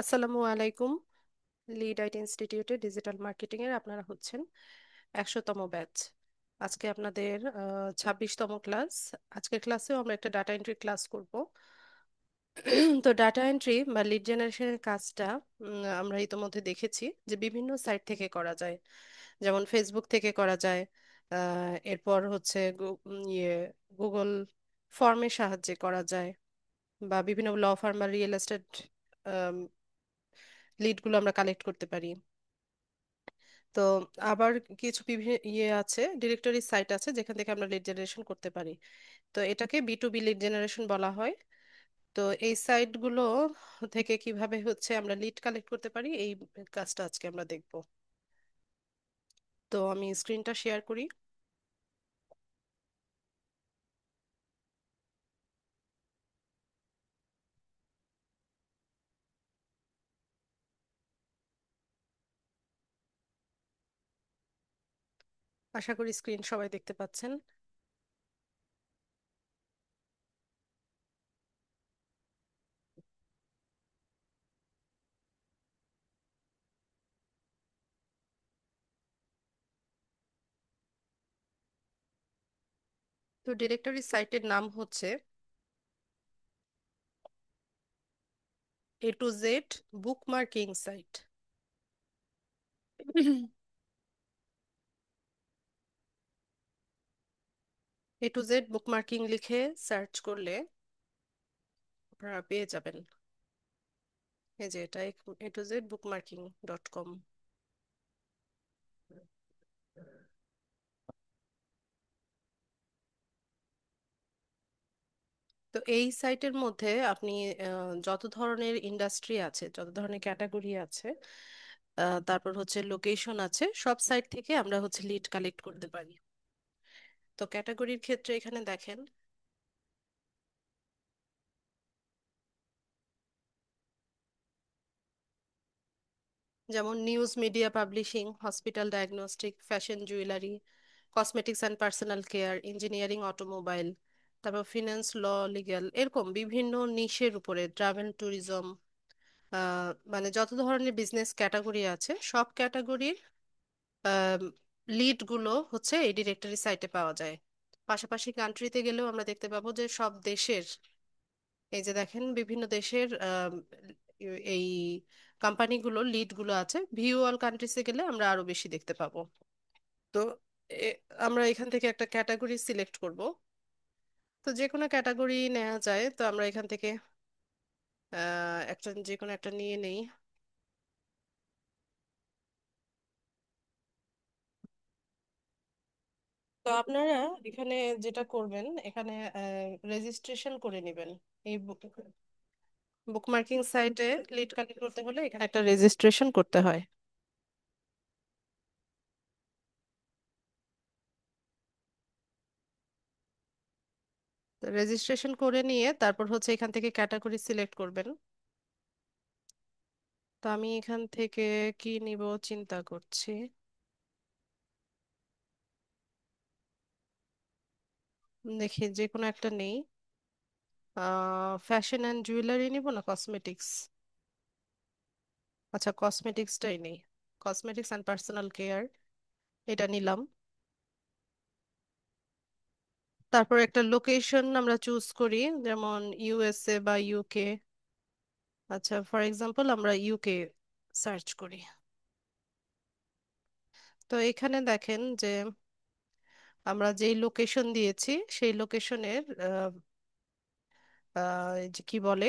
আসসালামু আলাইকুম। Lead IT ইনস্টিটিউটে ডিজিটাল মার্কেটিং এর আপনারা হচ্ছেন 100তম ব্যাচ। আজকে আপনাদের 26তম ক্লাস। আজকের ক্লাসেও আমরা একটা ডাটা এন্ট্রি ক্লাস করব। তো ডাটা এন্ট্রি বা লিড জেনারেশনের কাজটা আমরা ইতোমধ্যে দেখেছি যে বিভিন্ন সাইট থেকে করা যায়। যেমন ফেসবুক থেকে করা যায়। এরপর হচ্ছে গুগল ফর্মের সাহায্যে করা যায়, বা বিভিন্ন ল ফার্ম বা রিয়েল এস্টেট লিডগুলো আমরা কালেক্ট করতে পারি। তো আবার কিছু বিভিন্ন আছে, ডিরেক্টরি সাইট আছে যেখান থেকে আমরা লিড জেনারেশন করতে পারি। তো এটাকে বি লিড জেনারেশন বলা হয়। তো এই সাইটগুলো থেকে কিভাবে হচ্ছে আমরা লিড কালেক্ট করতে পারি, এই কাজটা আজকে আমরা দেখব। তো আমি স্ক্রিনটা শেয়ার করি। আশা করি স্ক্রিন সবাই দেখতে পাচ্ছেন। তো ডিরেক্টরি সাইটের নাম হচ্ছে A to Z bookmarking site. A to Z bookmarking লিখে সার্চ করলে আপনারা পেয়ে যাবেন। এই যে এটা A to Z bookmarking.com। তো এই সাইটের মধ্যে আপনি যত ধরনের ইন্ডাস্ট্রি আছে, যত ধরনের ক্যাটাগরি আছে, তারপর হচ্ছে লোকেশন আছে, সব সাইট থেকে আমরা হচ্ছে লিড কালেক্ট করতে পারি। তো ক্যাটাগরির ক্ষেত্রে এখানে দেখেন, যেমন news media publishing, hospital diagnostic, fashion jewellery, cosmetics and personal care, engineering, automobile, তারপর ফিনান্স, ল, লিগ্যাল, এরকম বিভিন্ন নিশের উপরে ট্রাভেল ট্যুরিজম, মানে যত ধরনের বিজনেস ক্যাটাগরি আছে সব ক্যাটাগরির লিড গুলো হচ্ছে এই ডিরেক্টরি সাইটে পাওয়া যায়। পাশাপাশি কান্ট্রিতে গেলেও আমরা দেখতে পাবো যে সব দেশের, এই যে দেখেন বিভিন্ন দেশের এই কোম্পানিগুলোর লিড গুলো আছে। ভিউ অল কান্ট্রিজে গেলে আমরা আরো বেশি দেখতে পাবো। তো আমরা এখান থেকে একটা ক্যাটাগরি সিলেক্ট করব। তো যে কোনো ক্যাটাগরি নেওয়া যায়, তো আমরা এখান থেকে একটা যে কোনো একটা নিয়ে নেই। তো আপনারা এখানে যেটা করবেন, এখানে রেজিস্ট্রেশন করে নেবেন। এই বুকমার্কিং সাইটে লিড কালেক্ট করতে হলে এখানে একটা রেজিস্ট্রেশন করতে হয়। তো রেজিস্ট্রেশন করে নিয়ে তারপর হচ্ছে এখান থেকে ক্যাটাগরি সিলেক্ট করবেন। তো আমি এখান থেকে কি নিব চিন্তা করছি। দেখি যে কোনো একটা নেই। ফ্যাশন অ্যান্ড জুয়েলারি নিব না কসমেটিক্স? আচ্ছা, কসমেটিক্সটাই নেই। কসমেটিক্স অ্যান্ড পার্সোনাল কেয়ার, এটা নিলাম। তারপর একটা লোকেশন আমরা চুজ করি, যেমন ইউএসএ বা ইউকে। আচ্ছা, ফর এক্সাম্পল আমরা ইউকে সার্চ করি। তো এখানে দেখেন যে আমরা যেই লোকেশন দিয়েছি সেই লোকেশনের এই যে কি বলে,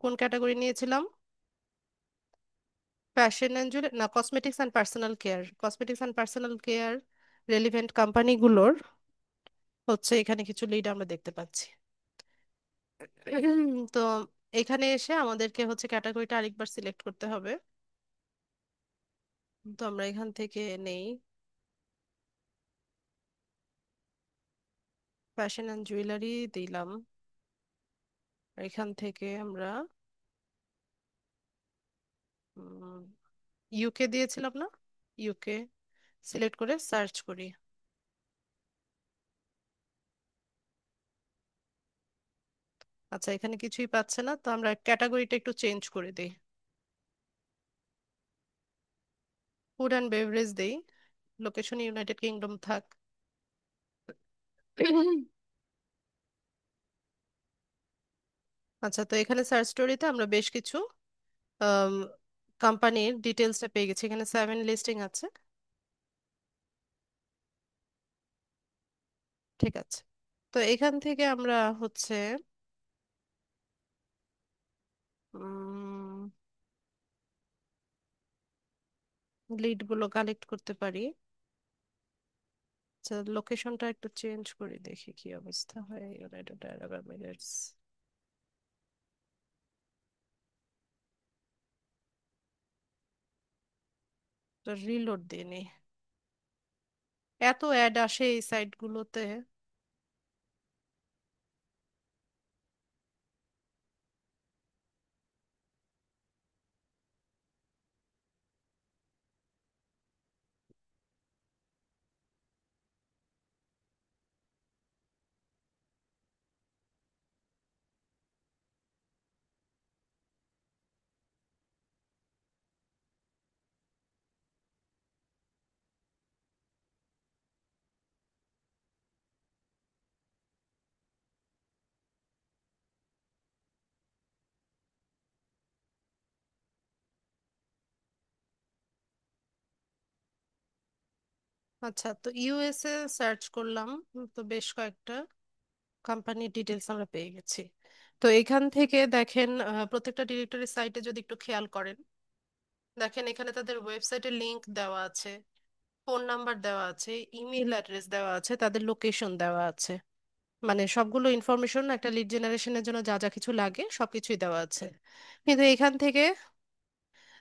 কোন ক্যাটাগরি নিয়েছিলাম, ফ্যাশন অ্যান্ড জুয়েলারি না, cosmetics and personal care. Cosmetics and personal care relevant কোম্পানিগুলোর হচ্ছে এখানে কিছু লিড আমরা দেখতে পাচ্ছি। তো এখানে এসে আমাদেরকে হচ্ছে ক্যাটাগরিটা আরেকবার সিলেক্ট করতে হবে। তো আমরা এখান থেকে নেই ফ্যাশন অ্যান্ড জুয়েলারি, দিলাম। এখান থেকে আমরা ইউকে দিয়েছিলাম না, ইউকে সিলেক্ট করে সার্চ করি। আচ্ছা, এখানে কিছুই পাচ্ছে না, তো আমরা ক্যাটাগরিটা একটু চেঞ্জ করে দিই। ফুড অ্যান্ড বেভারেজ দেই, লোকেশন ইউনাইটেড কিংডম থাক। আচ্ছা, তো এখানে সার্চ স্টোরিতে আমরা বেশ কিছু কোম্পানির ডিটেলসটা পেয়ে গেছি, এখানে 7 লিস্টিং আছে। ঠিক আছে, তো এখান থেকে আমরা হচ্ছে লিড গুলো কালেক্ট করতে পারি। আচ্ছা, লোকেশনটা একটু চেঞ্জ করে দেখি কি অবস্থা হয়। ইউনাইটেড আরব এমিরেটস। তো রিলোড দিইনি, এত অ্যাড আসে এই সাইট গুলোতে। আচ্ছা, তো ইউএসএ সার্চ করলাম, তো বেশ কয়েকটা কোম্পানির ডিটেলস আমরা পেয়ে গেছি। তো এখান থেকে দেখেন, প্রত্যেকটা ডিরেক্টরি সাইটে যদি একটু খেয়াল করেন, দেখেন এখানে তাদের ওয়েবসাইটের লিংক দেওয়া আছে, ফোন নাম্বার দেওয়া আছে, ইমেল অ্যাড্রেস দেওয়া আছে, তাদের লোকেশন দেওয়া আছে। মানে সবগুলো ইনফরমেশন একটা লিড জেনারেশনের জন্য যা যা কিছু লাগে সবকিছুই দেওয়া আছে। কিন্তু এখান থেকে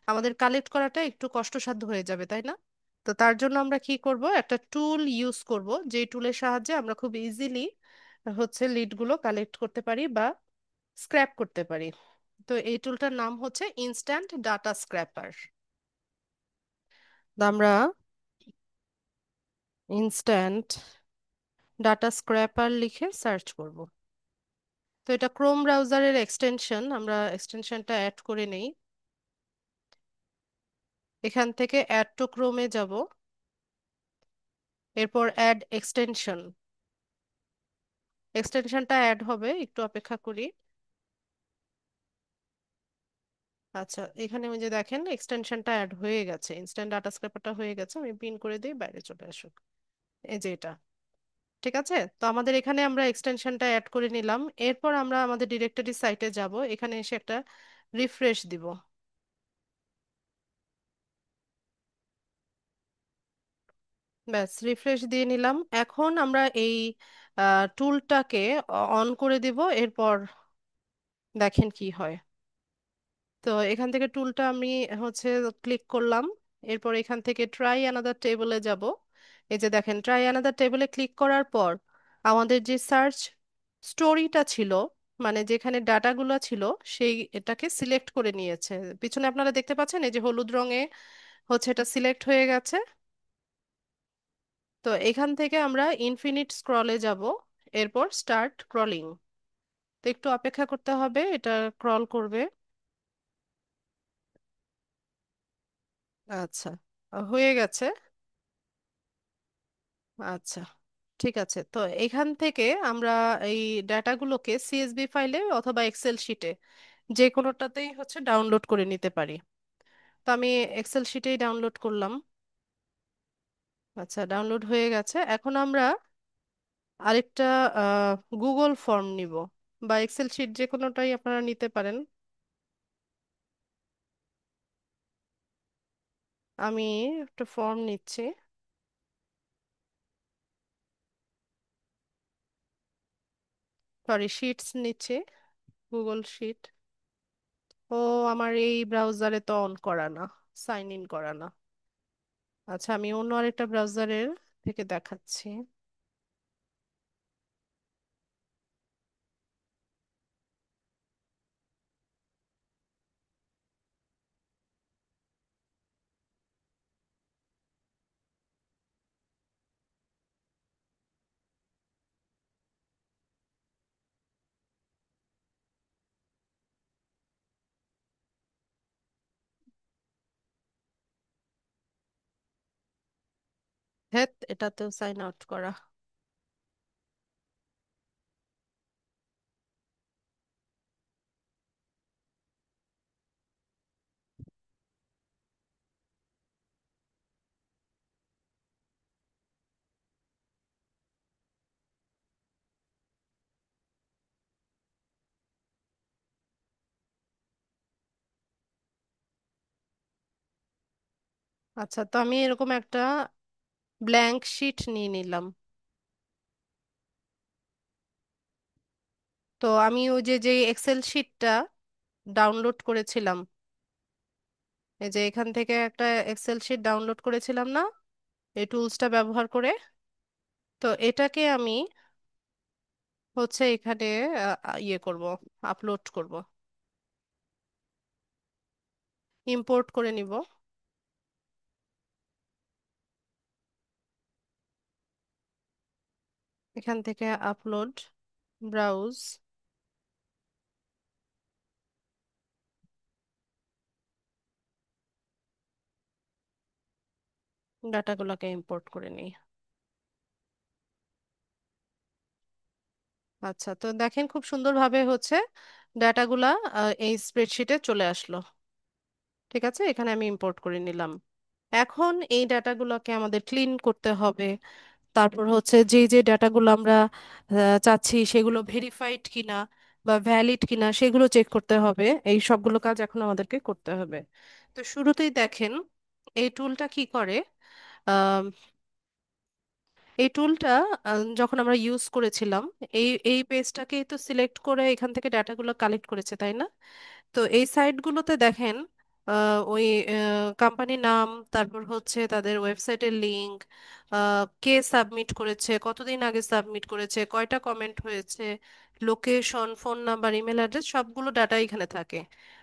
আমাদের কালেক্ট করাটা একটু কষ্টসাধ্য হয়ে যাবে, তাই না? তো তার জন্য আমরা কি করব, একটা টুল ইউজ করব, যে টুলের সাহায্যে আমরা খুব ইজিলি হচ্ছে লিডগুলো কালেক্ট করতে পারি বা স্ক্র্যাপ করতে পারি। তো এই টুলটার নাম হচ্ছে ইনস্ট্যান্ট ডাটা স্ক্র্যাপার। আমরা ইনস্ট্যান্ট ডাটা স্ক্র্যাপার লিখে সার্চ করব। তো এটা ক্রোম ব্রাউজারের এক্সটেনশন, আমরা এক্সটেনশনটা অ্যাড করে নেই। এখান থেকে অ্যাড টু ক্রোমে যাব, এরপর অ্যাড এক্সটেনশন। এক্সটেনশনটা অ্যাড হবে, একটু অপেক্ষা করি। আচ্ছা, এখানে ওই যে দেখেন এক্সটেনশনটা অ্যাড হয়ে গেছে, ইনস্ট্যান্ট ডাটা স্ক্র্যাপারটা হয়ে গেছে। আমি পিন করে দিই, বাইরে চলে আসুক। এই যে এটা, ঠিক আছে। তো আমাদের এখানে আমরা এক্সটেনশনটা অ্যাড করে নিলাম। এরপর আমরা আমাদের ডিরেক্টরি সাইটে যাব, এখানে এসে একটা রিফ্রেশ দিব। ব্যাস, রিফ্রেশ দিয়ে নিলাম। এখন আমরা এই টুলটাকে অন করে দিব, এরপর দেখেন কি হয়। তো এখান থেকে টুলটা আমি হচ্ছে ক্লিক করলাম। এরপর এখান থেকে ট্রাই অ্যানাদার টেবলে যাব। এই যে দেখেন, ট্রাই অ্যানাদার টেবলে ক্লিক করার পর আমাদের যে সার্চ স্টোরিটা ছিল, মানে যেখানে ডাটাগুলো ছিল, সেই এটাকে সিলেক্ট করে নিয়েছে। পিছনে আপনারা দেখতে পাচ্ছেন এই যে হলুদ রঙে হচ্ছে এটা সিলেক্ট হয়ে গেছে। তো এখান থেকে আমরা ইনফিনিট স্ক্রলে যাব, এরপর স্টার্ট ক্রলিং। তো একটু অপেক্ষা করতে হবে, এটা ক্রল করবে। আচ্ছা, হয়ে গেছে। আচ্ছা, ঠিক আছে। তো এখান থেকে আমরা এই ডেটাগুলোকে সিএসভি ফাইলে অথবা এক্সেল শিটে যে কোনোটাতেই হচ্ছে ডাউনলোড করে নিতে পারি। তো আমি এক্সেল শিটেই ডাউনলোড করলাম। আচ্ছা, ডাউনলোড হয়ে গেছে। এখন আমরা আরেকটা গুগল ফর্ম নিব, বা এক্সেল শিট যে কোনোটাই আপনারা নিতে পারেন। আমি একটা ফর্ম নিচ্ছি, সরি শিটস নিচ্ছি, গুগল শিট। ও, আমার এই ব্রাউজারে তো অন করা না, সাইন ইন করা না। আচ্ছা, আমি অন্য আরেকটা ব্রাউজারের থেকে দেখাচ্ছি। হেত, এটাতেও সাইন আউট করা। আচ্ছা, তো আমি এরকম একটা ব্ল্যাঙ্ক শিট নিয়ে নিলাম। তো আমি ওই যে যে এক্সেল শিটটা ডাউনলোড করেছিলাম, এই যে এখান থেকে একটা এক্সেল শিট ডাউনলোড করেছিলাম না, এই টুলসটা ব্যবহার করে। তো এটাকে আমি হচ্ছে এখানে ইয়ে করব, আপলোড করব, ইম্পোর্ট করে নিব। এখান থেকে আপলোড, ব্রাউজ, ডাটাগুলোকে ইম্পোর্ট করে নিই। আচ্ছা, তো দেখেন খুব সুন্দরভাবে হচ্ছে ডাটাগুলা এই স্প্রেডশিটে চলে আসলো। ঠিক আছে, এখানে আমি ইম্পোর্ট করে নিলাম। এখন এই ডাটাগুলোকে আমাদের ক্লিন করতে হবে। তারপর হচ্ছে যে যে ডাটাগুলো আমরা চাচ্ছি সেগুলো ভেরিফাইড কিনা বা ভ্যালিড কিনা সেগুলো চেক করতে হবে। এই সবগুলো কাজ এখন আমাদেরকে করতে হবে। তো শুরুতেই দেখেন এই টুলটা কি করে। আম, এই টুলটা যখন আমরা ইউজ করেছিলাম, এই পেজটাকেই তো সিলেক্ট করে এখান থেকে ডাটাগুলো কালেক্ট করেছে, তাই না? তো এই সাইটগুলোতে দেখেন ওই কোম্পানি নাম, তারপর হচ্ছে তাদের ওয়েবসাইটের লিংক, কে সাবমিট করেছে, কতদিন আগে সাবমিট করেছে, কয়টা কমেন্ট হয়েছে, location, phone number, email address, সবগুলো ডাটা এখানে থাকে।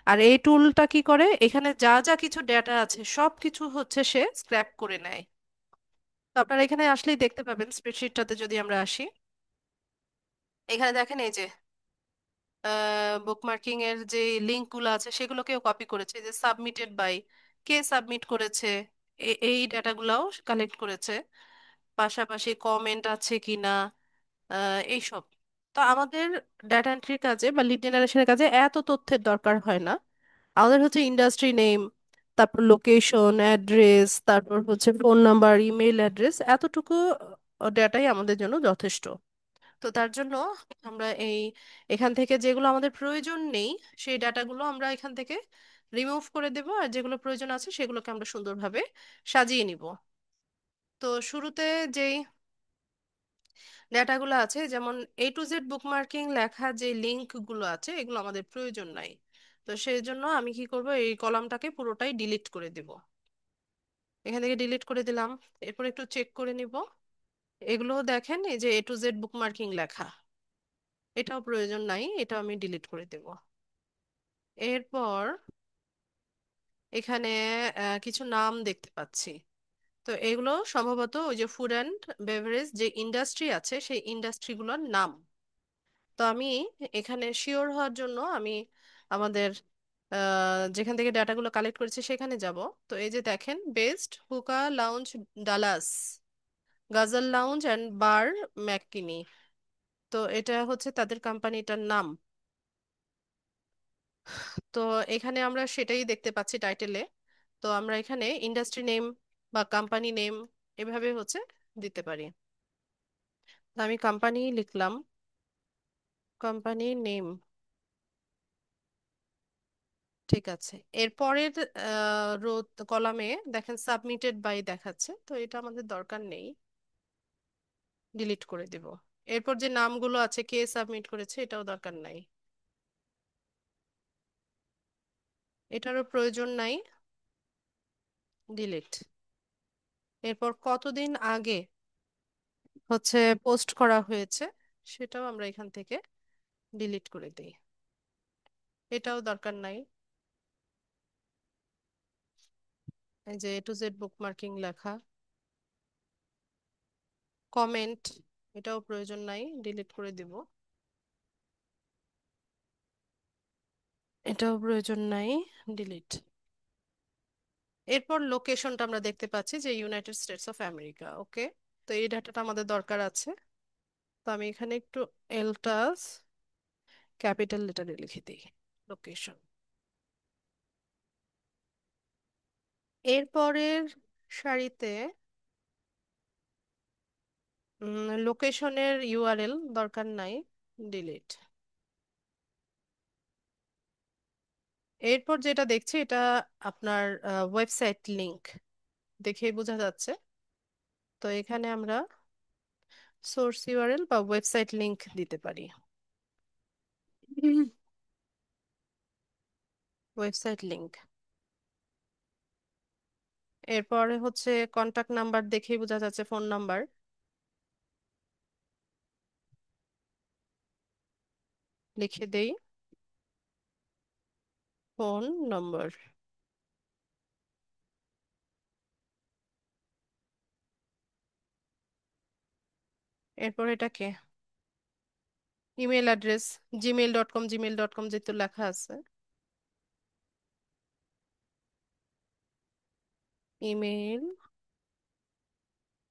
আর এই টুলটা কি করে, এখানে যা যা কিছু ডাটা আছে সব কিছু হচ্ছে সে স্ক্র্যাপ করে নেয়। তো আপনারা এখানে আসলেই দেখতে পাবেন, স্প্রেডশিটটাতে যদি আমরা আসি, এখানে দেখেন এই যে বুকমার্কিং এর যে লিঙ্কগুলো আছে সেগুলোকেও কপি করেছে, যে সাবমিটেড বাই, কে সাবমিট করেছে, এই ডাটাগুলাও কালেক্ট করেছে। পাশাপাশি কমেন্ট আছে কিনা, এইসব। তো আমাদের ডাটা এন্ট্রির কাজে বা লিড জেনারেশনের কাজে এত তথ্যের দরকার হয় না। আমাদের হচ্ছে ইন্ডাস্ট্রি নেম, তারপর লোকেশন, অ্যাড্রেস, তারপর হচ্ছে ফোন নাম্বার, ইমেল অ্যাড্রেস, এতটুকু ডাটাই আমাদের জন্য যথেষ্ট। তো তার জন্য আমরা এখান থেকে যেগুলো আমাদের প্রয়োজন নেই সেই ডাটাগুলো আমরা এখান থেকে রিমুভ করে দেব, আর যেগুলো প্রয়োজন আছে সেগুলোকে আমরা সুন্দরভাবে সাজিয়ে নিব। তো শুরুতে যেই ডাটাগুলো আছে, যেমন A to Z বুকমার্কিং লেখা যে লিঙ্কগুলো আছে, এগুলো আমাদের প্রয়োজন নাই। তো সেই জন্য আমি কি করব, এই কলামটাকে পুরোটাই ডিলিট করে দিব। এখান থেকে ডিলিট করে দিলাম। এরপর একটু চেক করে নিব, এগুলো দেখেন এই যে A to Z বুকমার্কিং লেখা, এটাও প্রয়োজন নাই, এটাও আমি ডিলিট করে দেব। এরপর এখানে কিছু নাম দেখতে পাচ্ছি। তো এগুলো সম্ভবত ওই যে ফুড অ্যান্ড বেভারেজ যে ইন্ডাস্ট্রি আছে সেই ইন্ডাস্ট্রিগুলোর নাম। তো আমি এখানে শিওর হওয়ার জন্য আমি আমাদের যেখান থেকে ডাটাগুলো কালেক্ট করেছি সেখানে যাব। তো এই যে দেখেন, best hookah lounge Dallas, Ghazal lounge and bar McKinney. তো এটা হচ্ছে তাদের কোম্পানিটার নাম। তো এখানে আমরা সেটাই দেখতে পাচ্ছি টাইটেলে। তো আমরা এখানে ইন্ডাস্ট্রি নেম বা কোম্পানি নেম এভাবে হচ্ছে দিতে পারি। তো আমি কোম্পানি লিখলাম, কোম্পানি নেম। ঠিক আছে, এর পরের রো কলামে দেখেন সাবমিটেড বাই দেখাচ্ছে, তো এটা আমাদের দরকার নেই, ডিলিট করে দিব। এরপর যে নামগুলো আছে কে সাবমিট করেছে এটাও দরকার নাই, এটারও প্রয়োজন নাই, ডিলিট। এরপর কতদিন আগে হচ্ছে পোস্ট করা হয়েছে সেটাও আমরা এখান থেকে ডিলিট করে দিই, এটাও দরকার নাই। এই যে A to Z বুকমার্কিং লেখা, কমেন্ট, এটাও প্রয়োজন নাই, ডিলিট করে দিব, এটাও প্রয়োজন নাই, ডিলিট। এরপর লোকেশনটা আমরা দেখতে পাচ্ছি যে ইউনাইটেড স্টেটস অফ আমেরিকা। ওকে, তো এই ডাটাটা আমাদের দরকার আছে। তো আমি এখানে একটু এলটাস ক্যাপিটাল লেটারে লিখে দিই লোকেশন। এরপরের সারিতে লোকেশনের ইউআরএল দরকার নাই, ডিলিট। এরপর যেটা দেখছি এটা আপনার ওয়েবসাইট লিংক, দেখেই বোঝা যাচ্ছে। তো এখানে আমরা সোর্স ইউআরএল বা ওয়েবসাইট লিংক দিতে পারি। Website link. এরপরে হচ্ছে কন্টাক্ট নাম্বার, দেখেই বোঝা যাচ্ছে ফোন নাম্বার, লিখে দেই ফোন নম্বর। এরপর এটাকে ইমেল অ্যাড্রেস, gmail.com, gmail.com যেহেতু লেখা আছে, ইমেল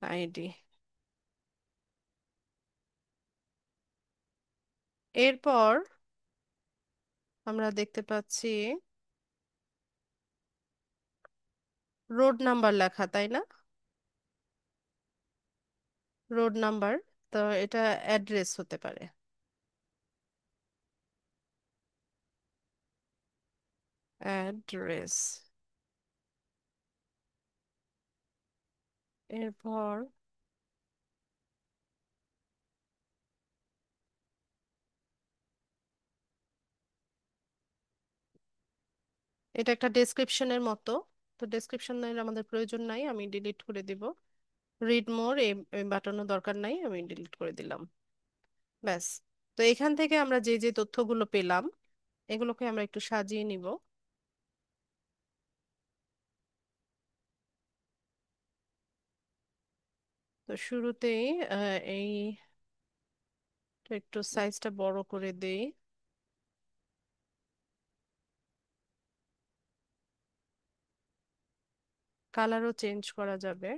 আইডি। এরপর আমরা দেখতে পাচ্ছি রোড নাম্বার লেখা, তাই না? রোড নাম্বার, তো এটা অ্যাড্রেস হতে পারে। অ্যাড্রেস। এরপর এটা একটা ডেসক্রিপশনের মতো, তো ডেসক্রিপশনের আমাদের প্রয়োজন নাই, আমি ডিলিট করে দিব। রিড মোর, এই বাটনও দরকার নাই, আমি ডিলিট করে দিলাম। ব্যাস। তো এখান থেকে আমরা যে যে তথ্যগুলো পেলাম এগুলোকে আমরা একটু সাজিয়ে নিব। তো শুরুতেই এই একটু সাইজটা বড় করে দেই। কালারও চেঞ্জ করা যাবে।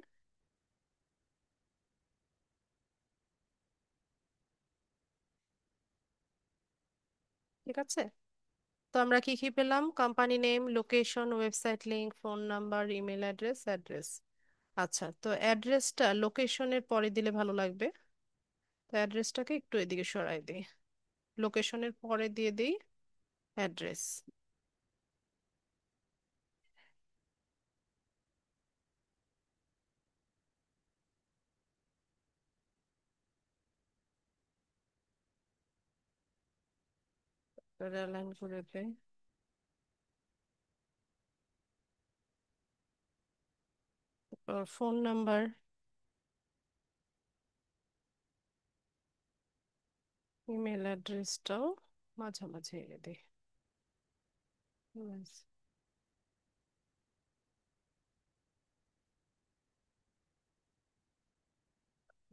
ঠিক আছে। তো আমরা কি কি পেলাম? Company name, location, website link, phone number, email address, address. আচ্ছা, তো অ্যাড্রেসটা লোকেশনের পরে দিলে ভালো লাগবে। তো অ্যাড্রেসটাকে একটু এদিকে সরাই দিই, লোকেশনের পরে দিয়ে দিই অ্যাড্রেস। অ্যালাইন করে দেই। ফোন নাম্বার, ইমেল অ্যাড্রেসটাও মাঝামাঝি এনে দিই। ব্যাস।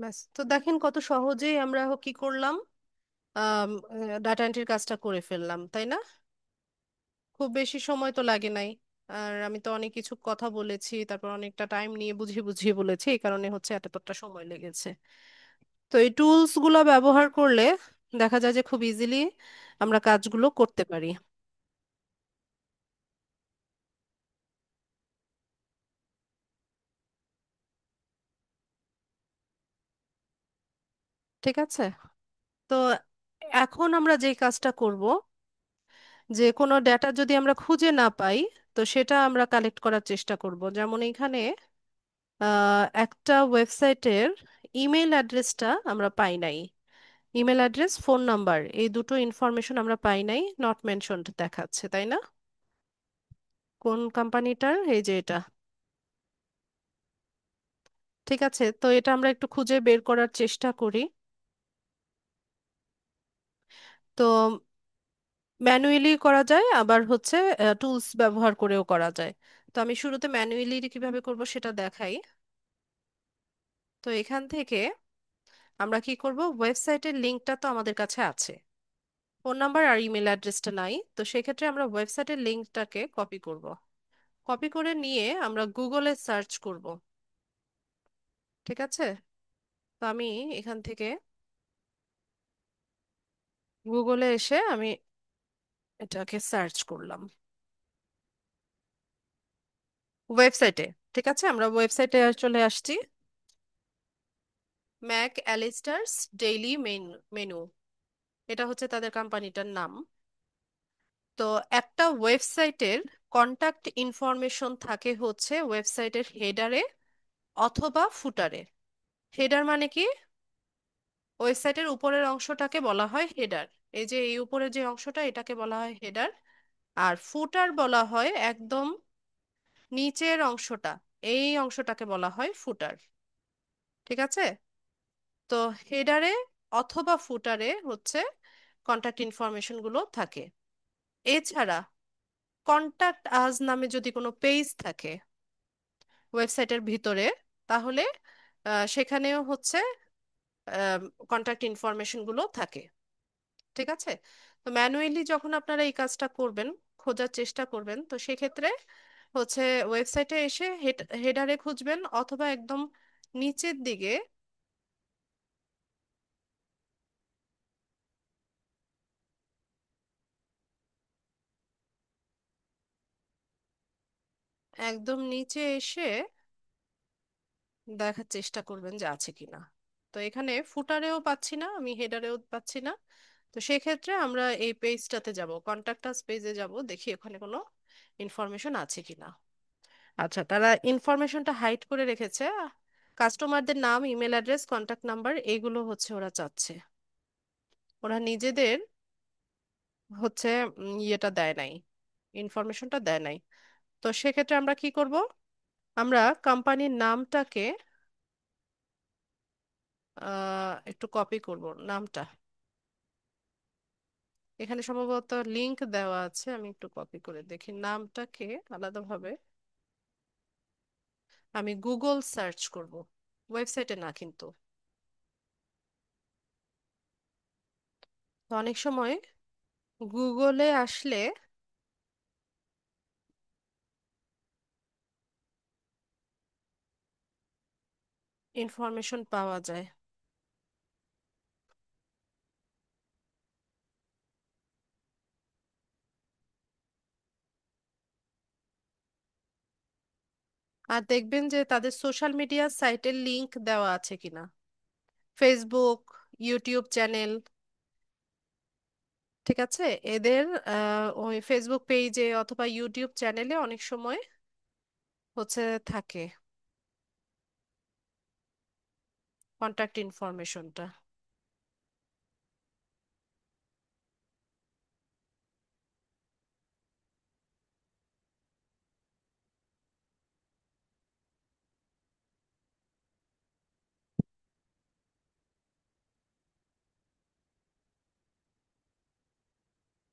ব্যাস, তো দেখেন কত সহজেই আমরা কি করলাম, ডাটা এন্ট্রির কাজটা করে ফেললাম, তাই না? খুব বেশি সময় তো লাগে নাই। আর আমি তো অনেক কিছু কথা বলেছি, তারপর অনেকটা টাইম নিয়ে বুঝিয়ে বুঝিয়ে বলেছি, এই কারণে হচ্ছে এতটা সময় লেগেছে। তো এই টুলস গুলো ব্যবহার করলে দেখা যায় যে খুব ইজিলি আমরা কাজগুলো করতে পারি। ঠিক আছে। তো এখন আমরা যে কাজটা করব, যে কোনো ডেটা যদি আমরা খুঁজে না পাই, তো সেটা আমরা কালেক্ট করার চেষ্টা করব। যেমন এখানে একটা ওয়েবসাইটের ইমেল অ্যাড্রেসটা আমরা পাই নাই। ইমেল অ্যাড্রেস, ফোন নাম্বার, এই দুটো ইনফরমেশন আমরা পাই নাই, নট মেনশনড দেখাচ্ছে, তাই না? কোন কোম্পানিটার? এই যে এটা। ঠিক আছে, তো এটা আমরা একটু খুঁজে বের করার চেষ্টা করি। তো ম্যানুয়ালি করা যায়, আবার হচ্ছে টুলস ব্যবহার করেও করা যায়। তো আমি শুরুতে ম্যানুয়ালি কিভাবে করব সেটা দেখাই। তো এখান থেকে আমরা কি করব, ওয়েবসাইটের লিংকটা তো আমাদের কাছে আছে, ফোন নাম্বার আর ইমেল অ্যাড্রেসটা নাই, তো সেক্ষেত্রে আমরা ওয়েবসাইটের লিংকটাকে কপি করব। কপি করে নিয়ে আমরা গুগলে সার্চ করব। ঠিক আছে? তো আমি এখান থেকে গুগলে এসে আমি এটাকে সার্চ করলাম ওয়েবসাইটে। ঠিক আছে, আমরা ওয়েবসাইটে চলে আসছি। ম্যাক অ্যালিস্টার্স ডেইলি মেনু, এটা হচ্ছে তাদের কোম্পানিটার নাম। তো একটা ওয়েবসাইটের কন্টাক্ট ইনফরমেশন থাকে হচ্ছে ওয়েবসাইটের হেডারে অথবা ফুটারে। হেডার মানে কি? ওয়েবসাইটের উপরের অংশটাকে বলা হয় হেডার। এই যে এই উপরের যে অংশটা, এটাকে বলা হয় হেডার। আর ফুটার বলা হয় একদম নিচের অংশটা, এই অংশটাকে বলা হয় ফুটার। ঠিক আছে? তো হেডারে অথবা ফুটারে হচ্ছে কন্টাক্ট ইনফরমেশন গুলো থাকে। এছাড়া কন্টাক্ট আজ নামে যদি কোনো পেজ থাকে ওয়েবসাইটের ভিতরে, তাহলে সেখানেও হচ্ছে কন্টাক্ট ইনফরমেশন গুলো থাকে। ঠিক আছে? তো ম্যানুয়ালি যখন আপনারা এই কাজটা করবেন, খোঁজার চেষ্টা করবেন, তো সেক্ষেত্রে হচ্ছে ওয়েবসাইটে এসে হেডারে খুঁজবেন অথবা একদম নিচের দিকে, একদম নিচে এসে দেখার চেষ্টা করবেন যে আছে কিনা। তো এখানে ফুটারেও পাচ্ছি না, আমি হেডারেও পাচ্ছি না। তো সেক্ষেত্রে আমরা এই পেজটাতে যাব, কন্ট্যাক্ট আস পেজে যাব, দেখি ওখানে কোনো ইনফরমেশন আছে কিনা। আচ্ছা, তারা ইনফরমেশনটা হাইড করে রেখেছে। কাস্টমারদের নাম, ইমেল অ্যাড্রেস, কন্ট্যাক্ট নাম্বার, এইগুলো হচ্ছে ওরা চাচ্ছে। ওরা নিজেদের হচ্ছে ইয়েটা দেয় নাই, ইনফরমেশনটা দেয় নাই। তো সেক্ষেত্রে আমরা কি করব? আমরা কোম্পানির নামটাকে একটু কপি করব নামটা। এখানে সম্ভবত লিংক দেওয়া আছে, আমি একটু কপি করে দেখি নামটাকে আলাদাভাবে। আমি গুগল সার্চ করব, ওয়েবসাইটে না কিন্তু। তো অনেক সময় গুগলে আসলে ইনফরমেশন পাওয়া যায়। আর দেখবেন যে তাদের সোশ্যাল মিডিয়া সাইটের লিংক দেওয়া আছে কিনা, ফেসবুক, ইউটিউব চ্যানেল। ঠিক আছে? এদের ওই ফেসবুক পেজে অথবা ইউটিউব চ্যানেলে অনেক সময় হচ্ছে থাকে কন্ট্যাক্ট ইনফরমেশনটা।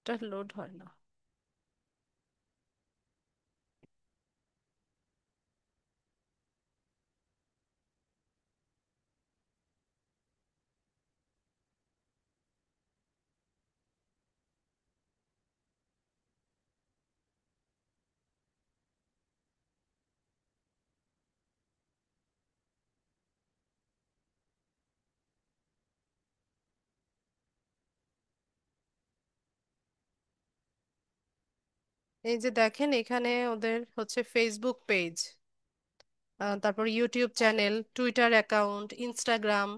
এটা লোড হয় না। এই যে দেখেন এখানে ওদের হচ্ছে ফেসবুক পেজ, তারপর YouTube channel, Twitter account, Instagram,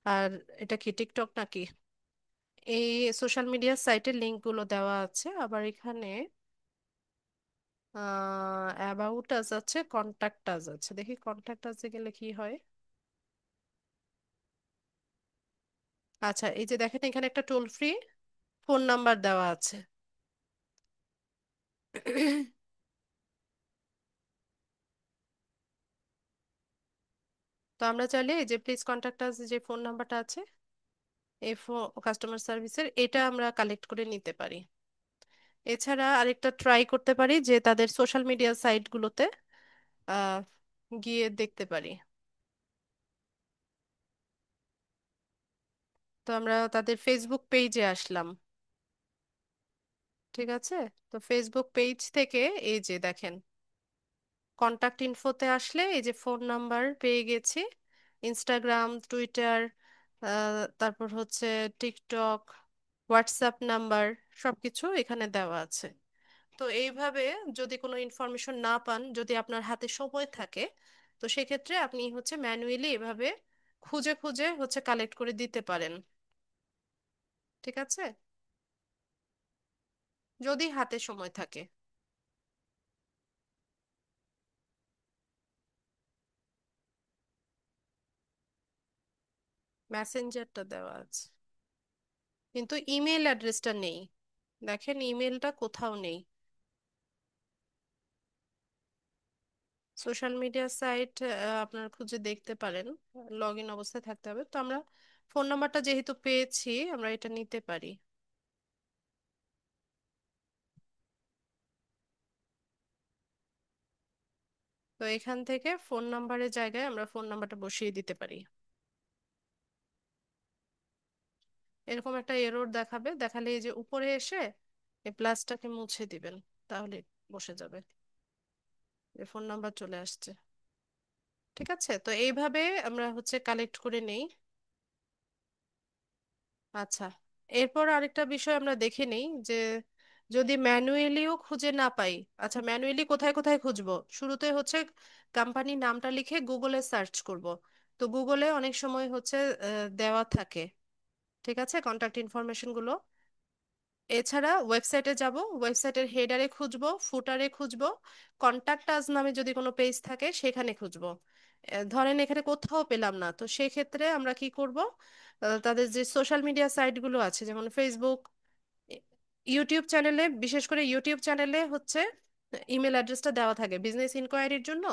আর এটা কি টিকটক নাকি, এই সোশ্যাল মিডিয়া সাইটের লিঙ্কগুলো দেওয়া আছে। আবার এখানে অ্যাবাউট আস আছে, কন্ট্যাক্ট আস আছে। দেখি কন্ট্যাক্ট আসে গেলে কি হয়। আচ্ছা, এই যে দেখেন এখানে একটা টোল ফ্রি ফোন নাম্বার দেওয়া আছে। তো আমরা চাইলে এই যে প্লিজ কন্ট্যাক্ট আস যে ফোন নাম্বারটা আছে, এই কাস্টমার সার্ভিসের, এটা আমরা কালেক্ট করে নিতে পারি। এছাড়া আরেকটা ট্রাই করতে পারি যে তাদের সোশ্যাল মিডিয়া সাইটগুলোতে আহ গিয়ে দেখতে পারি। তো আমরা তাদের ফেসবুক পেজে আসলাম। ঠিক আছে? তো ফেসবুক পেজ থেকে এই যে দেখেন কন্টাক্ট ইনফোতে আসলে এই যে ফোন নাম্বার পেয়ে গেছি, ইনস্টাগ্রাম, টুইটার, তারপর হচ্ছে টিকটক, হোয়াটসঅ্যাপ নাম্বার, সবকিছু এখানে দেওয়া আছে। তো এইভাবে যদি কোনো ইনফরমেশন না পান, যদি আপনার হাতে সময় থাকে, তো সেক্ষেত্রে আপনি হচ্ছে ম্যানুয়ালি এভাবে খুঁজে খুঁজে হচ্ছে কালেক্ট করে দিতে পারেন। ঠিক আছে, যদি হাতে সময় থাকে। মেসেঞ্জারটা দেওয়া আছে, কিন্তু ইমেল অ্যাড্রেসটা নেই। দেখেন ইমেলটা কোথাও নেই। সোশ্যাল মিডিয়া সাইট আপনার খুঁজে দেখতে পারেন, লগ ইন অবস্থায় থাকতে হবে। তো আমরা ফোন নাম্বারটা যেহেতু পেয়েছি, আমরা এটা নিতে পারি। তো এখান থেকে ফোন নাম্বারের জায়গায় আমরা ফোন নাম্বারটা বসিয়ে দিতে পারি। এরকম একটা এরর দেখাবে, দেখালে এই যে উপরে এসে এই প্লাসটাকে মুছে দিবেন, তাহলে বসে যাবে, যে ফোন নাম্বার চলে আসছে। ঠিক আছে, তো এইভাবে আমরা হচ্ছে কালেক্ট করে নেই। আচ্ছা, এরপর আরেকটা বিষয় আমরা দেখে নেই যে যদি ম্যানুয়ালিও খুঁজে না পাই। আচ্ছা, ম্যানুয়ালি কোথায় কোথায় খুঁজবো? শুরুতে হচ্ছে কোম্পানির নামটা লিখে গুগলে সার্চ করব। তো গুগলে অনেক সময় হচ্ছে দেওয়া থাকে, ঠিক আছে, কন্ট্যাক্ট ইনফরমেশন গুলো। এছাড়া ওয়েবসাইটে যাব, ওয়েবসাইটের হেডারে খুঁজবো, ফুটারে খুঁজবো, কন্টাক্ট আস নামে যদি কোনো পেজ থাকে সেখানে খুঁজবো। ধরেন এখানে কোথাও পেলাম না, তো সেক্ষেত্রে আমরা কি করব? তাদের যে সোশ্যাল মিডিয়া সাইটগুলো আছে, যেমন ফেসবুক, ইউটিউব চ্যানেলে, বিশেষ করে ইউটিউব চ্যানেলে হচ্ছে ইমেল অ্যাড্রেসটা দেওয়া থাকে বিজনেস ইনকোয়ারির জন্য।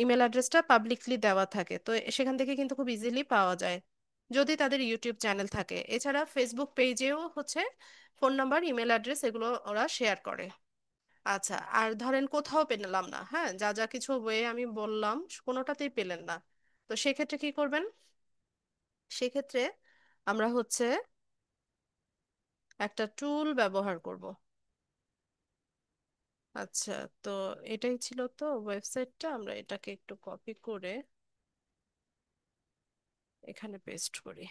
ইমেল অ্যাড্রেসটা পাবলিকলি দেওয়া থাকে, তো সেখান থেকে কিন্তু খুব ইজিলি পাওয়া যায় যদি তাদের ইউটিউব চ্যানেল থাকে। এছাড়া ফেসবুক পেজেও হচ্ছে ফোন নাম্বার, ইমেল অ্যাড্রেস এগুলো ওরা শেয়ার করে। আচ্ছা, আর ধরেন কোথাও পেলাম না, হ্যাঁ, যা যা কিছু ওয়ে আমি বললাম কোনোটাতেই পেলেন না, তো সেক্ষেত্রে কি করবেন? সেক্ষেত্রে আমরা হচ্ছে একটা টুল ব্যবহার করব। আচ্ছা, তো এটাই ছিল তো ওয়েবসাইটটা, আমরা এটাকে একটু কপি করে এখানে পেস্ট করি।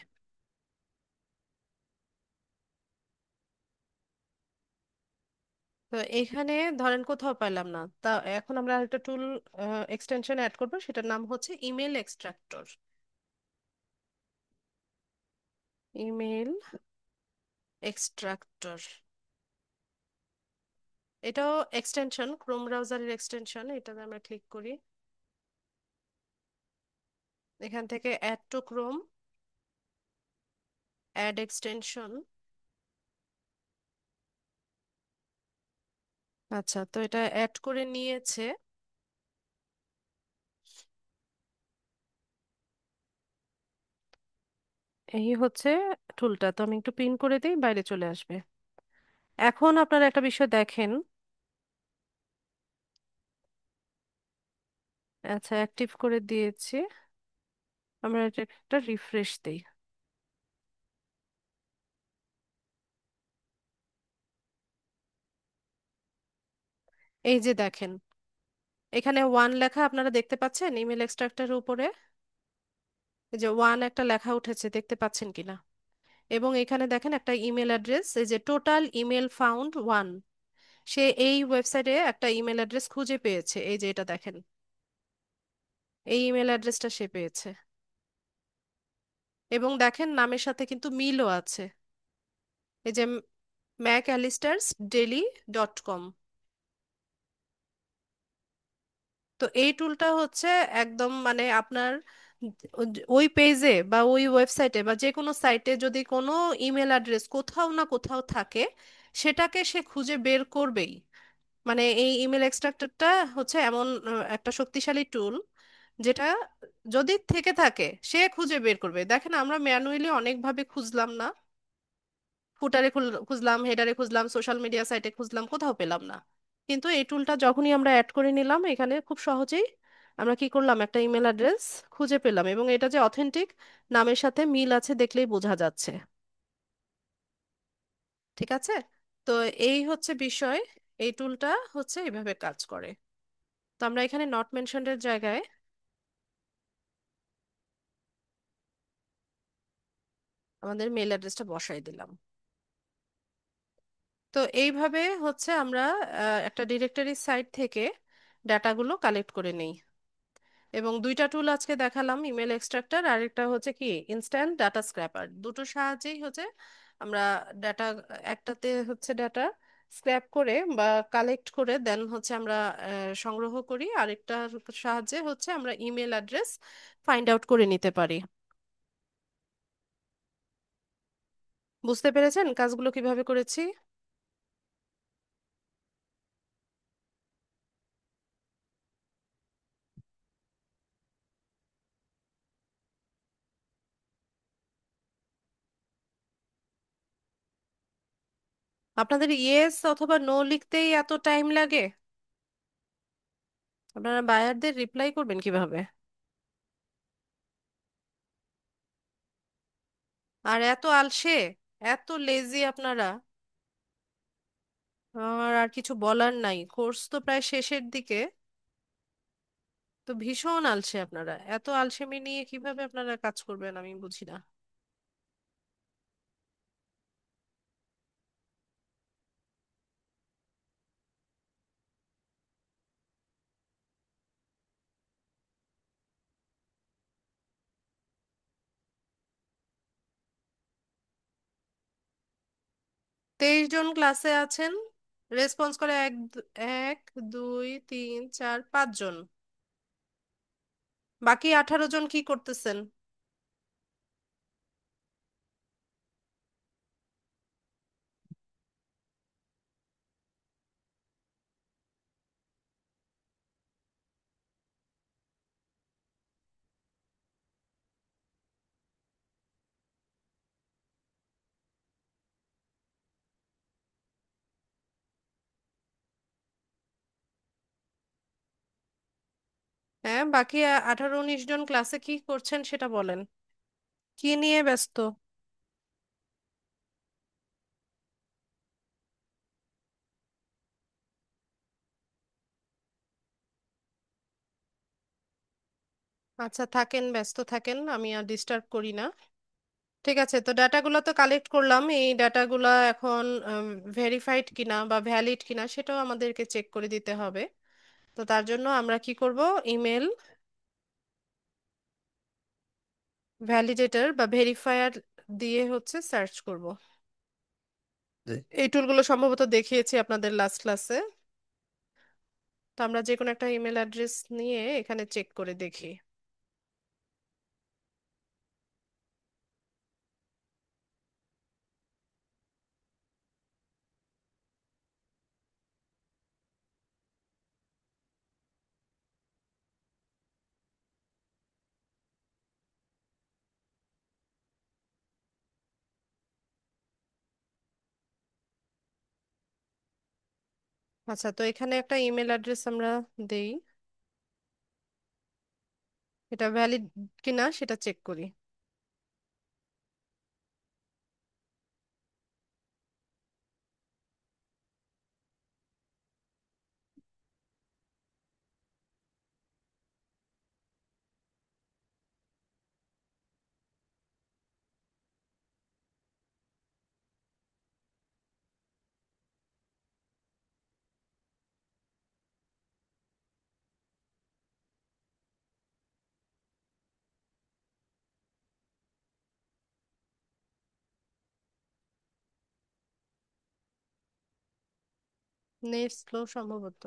তো এখানে ধরেন কোথাও পেলাম না, তা এখন আমরা একটা টুল এক্সটেনশন অ্যাড করব, সেটার নাম হচ্ছে ইমেল এক্সট্রাক্টর। ইমেল এক্সট্রাক্টর, এটাও এক্সটেনশন, ক্রোম ব্রাউজারের এক্সটেনশন। এটাতে আমরা ক্লিক করি, এখান থেকে add to Chrome, add extension. আচ্ছা, তো এটা অ্যাড করে নিয়েছে। এই হচ্ছে টুলটা, তো আমি একটু পিন করে দিই, বাইরে চলে আসবে। এখন আপনারা একটা বিষয় দেখেন। আচ্ছা, অ্যাক্টিভ করে দিয়েছি। আমরা এটা একটা রিফ্রেশ দিই। এই যে দেখেন, এখানে ওয়ান লেখা আপনারা দেখতে পাচ্ছেন ইমেল এক্সট্রাক্টরের উপরে। এই যে ওয়ান একটা লেখা উঠেছে, দেখতে পাচ্ছেন কিনা? এবং এখানে দেখেন একটা ইমেল অ্যাড্রেস, এই যে টোটাল ইমেল ফাউন্ড ওয়ান। সে এই ওয়েবসাইটে একটা ইমেল অ্যাড্রেস খুঁজে পেয়েছে, এই যে এটা দেখেন, এই ইমেল অ্যাড্রেসটা সে পেয়েছে। এবং দেখেন নামের সাথে কিন্তু মিলও আছে, এই যে ম্যাক অ্যালিস্টার্স ডেলি ডট কম। তো এই টুলটা হচ্ছে একদম মানে আপনার ওই পেজে বা ওই ওয়েবসাইটে বা যে কোনো সাইটে যদি কোনো ইমেল অ্যাড্রেস কোথাও না কোথাও থাকে, সেটাকে সে খুঁজে বের করবেই। মানে এই ইমেল এক্সট্রাক্টরটা হচ্ছে এমন একটা শক্তিশালী টুল, যেটা যদি থেকে থাকে সে খুঁজে বের করবে। দেখেন আমরা ম্যানুয়ালি অনেকভাবে খুঁজলাম না, ফুটারে খুঁজলাম, হেডারে খুঁজলাম, সোশ্যাল মিডিয়া সাইটে খুঁজলাম, কোথাও পেলাম না। কিন্তু এই টুলটা যখনই আমরা অ্যাড করে নিলাম এখানে, খুব সহজেই আমরা কি করলাম, একটা ইমেল অ্যাড্রেস খুঁজে পেলাম, এবং এটা যে অথেন্টিক, নামের সাথে মিল আছে দেখলেই বোঝা যাচ্ছে। ঠিক আছে, তো এই হচ্ছে বিষয়। এই টুলটা হচ্ছে এইভাবে কাজ করে। তো আমরা এখানে নট মেনশনের জায়গায় আমাদের মেল অ্যাড্রেসটা বসাই দিলাম। তো এইভাবে হচ্ছে আমরা একটা ডিরেক্টরি সাইট থেকে ডাটাগুলো কালেক্ট করে নেই। এবং দুইটা টুল আজকে দেখালাম, ইমেল এক্সট্রাক্টর আর একটা হচ্ছে কি ইনস্ট্যান্ট ডাটা স্ক্র্যাপার। দুটোর সাহায্যেই হচ্ছে আমরা ডাটা, একটাতে হচ্ছে ডাটা স্ক্র্যাপ করে বা কালেক্ট করে দেন হচ্ছে আমরা সংগ্রহ করি, আরেকটার সাহায্যে হচ্ছে আমরা ইমেল অ্যাড্রেস ফাইন্ড আউট করে নিতে পারি। বুঝতে পেরেছেন কাজগুলো কিভাবে করেছি? আপনাদের ইয়েস অথবা নো লিখতেই এত টাইম লাগে? আপনারা বায়ারদের রিপ্লাই করবেন কিভাবে? আর এত আলসে, এত লেজি আপনারা! আমার আর কিছু বলার নাই, কোর্স তো প্রায় শেষের দিকে। তো ভীষণ আলসে আপনারা, এত আলসেমি নিয়ে কিভাবে আপনারা কাজ করবেন আমি বুঝি না। 23 জন ক্লাসে আছেন, রেসপন্স করে এক, দুই, তিন, চার, 5 জন। বাকি 18 জন কি করতেছেন? হ্যাঁ, বাকি 18-19 জন ক্লাসে কি করছেন সেটা বলেন। কি নিয়ে ব্যস্ত? আচ্ছা থাকেন, ব্যস্ত থাকেন, আমি আর ডিস্টার্ব করি না। ঠিক আছে, তো ডাটাগুলো তো কালেক্ট করলাম, এই ডাটাগুলো এখন ভেরিফাইড কিনা বা ভ্যালিড কিনা সেটাও আমাদেরকে চেক করে দিতে হবে। তো তার জন্য আমরা কি করব, ইমেল ভ্যালিডেটর বা ভেরিফায়ার দিয়ে হচ্ছে সার্চ করব। এই টুলগুলো সম্ভবত দেখিয়েছি আপনাদের লাস্ট ক্লাসে। তো আমরা যে কোনো একটা ইমেল অ্যাড্রেস নিয়ে এখানে চেক করে দেখি। আচ্ছা, তো এখানে একটা ইমেল অ্যাড্রেস আমরা দেই, এটা ভ্যালিড কিনা সেটা চেক করি। নেট স্লো সম্ভবত।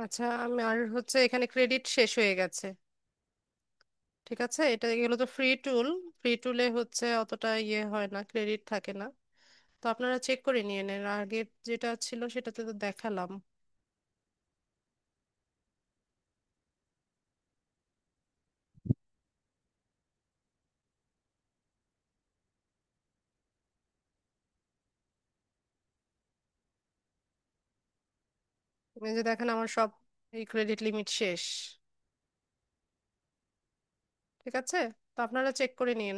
আচ্ছা, আমার হচ্ছে এখানে ক্রেডিট শেষ হয়ে গেছে। ঠিক আছে, এটা এগুলো তো ফ্রি টুল। ফ্রি টুলে হচ্ছে অতটা ইয়ে হয় না, ক্রেডিট থাকে না। তো আপনারা চেক করে নিয়ে নেন, আগে যেটা ছিল সেটাতে তো দেখালাম। এই যে দেখেন, আমার সব এই ক্রেডিট লিমিট শেষ। ঠিক আছে, তো আপনারা চেক করে নিন।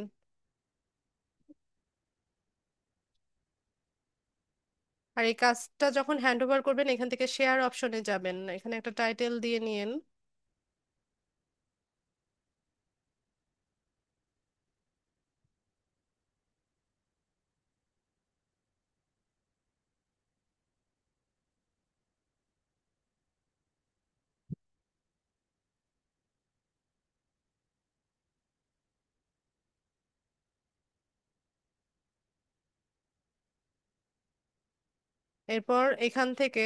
আর এই কাজটা যখন হ্যান্ড ওভার করবেন, এখান থেকে শেয়ার অপশনে যাবেন, এখানে একটা টাইটেল দিয়ে নিন। এরপর এখান থেকে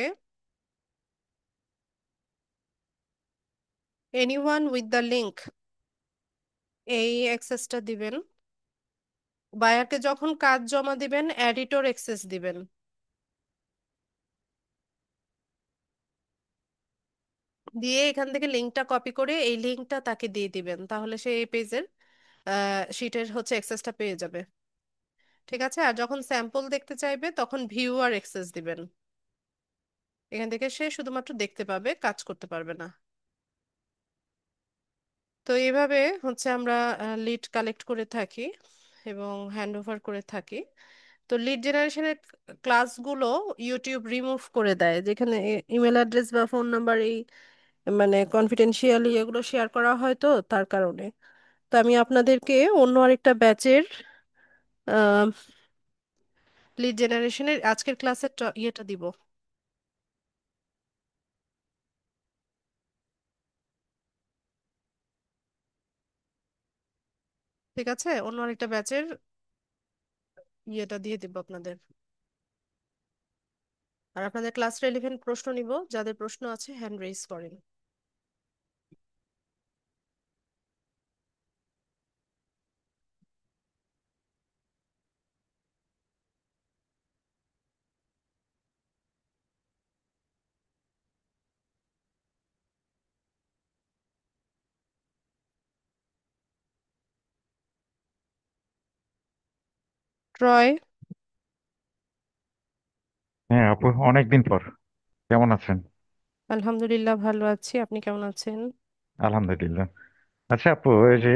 এনিওয়ান উইথ দ্য লিংক, এই অ্যাক্সেসটা দিবেন। বায়ারকে যখন কাজ জমা দিবেন, এডিটর অ্যাক্সেস দিবেন। দিয়ে এখান থেকে লিঙ্কটা কপি করে এই লিঙ্কটা তাকে দিয়ে দিবেন, তাহলে সে এই পেজের শিটের হচ্ছে অ্যাক্সেসটা পেয়ে যাবে। ঠিক আছে, আর যখন স্যাম্পল দেখতে চাইবে তখন ভিউয়ার অ্যাক্সেস দিবেন। এখান থেকে সে শুধুমাত্র দেখতে পাবে, কাজ করতে পারবে না। তো এইভাবে হচ্ছে আমরা লিড কালেক্ট করে থাকি এবং হ্যান্ড ওভার করে থাকি। তো লিড জেনারেশনের ক্লাসগুলো ইউটিউব রিমুভ করে দেয়, যেখানে ইমেল অ্যাড্রেস বা ফোন নাম্বার এই মানে কনফিডেন্সিয়ালি এগুলো শেয়ার করা হয়, তো তার কারণে। তো আমি আপনাদেরকে অন্য আরেকটা ব্যাচের লিড জেনারেশনের আজকের ক্লাসের ইয়েটা দিব। ঠিক আছে, অন্য আরেকটা ব্যাচের ইয়েটা দিয়ে দিব আপনাদের। আর আপনাদের ক্লাস রেলিভেন্ট প্রশ্ন নিব, যাদের প্রশ্ন আছে হ্যান্ড রেইজ করেন। ট্রয়। হ্যাঁ আপু, অনেকদিন পর। কেমন আছেন? আলহামদুলিল্লাহ, ভালো আছি। আপনি কেমন আছেন? আলহামদুলিল্লাহ। আচ্ছা আপু, এই যে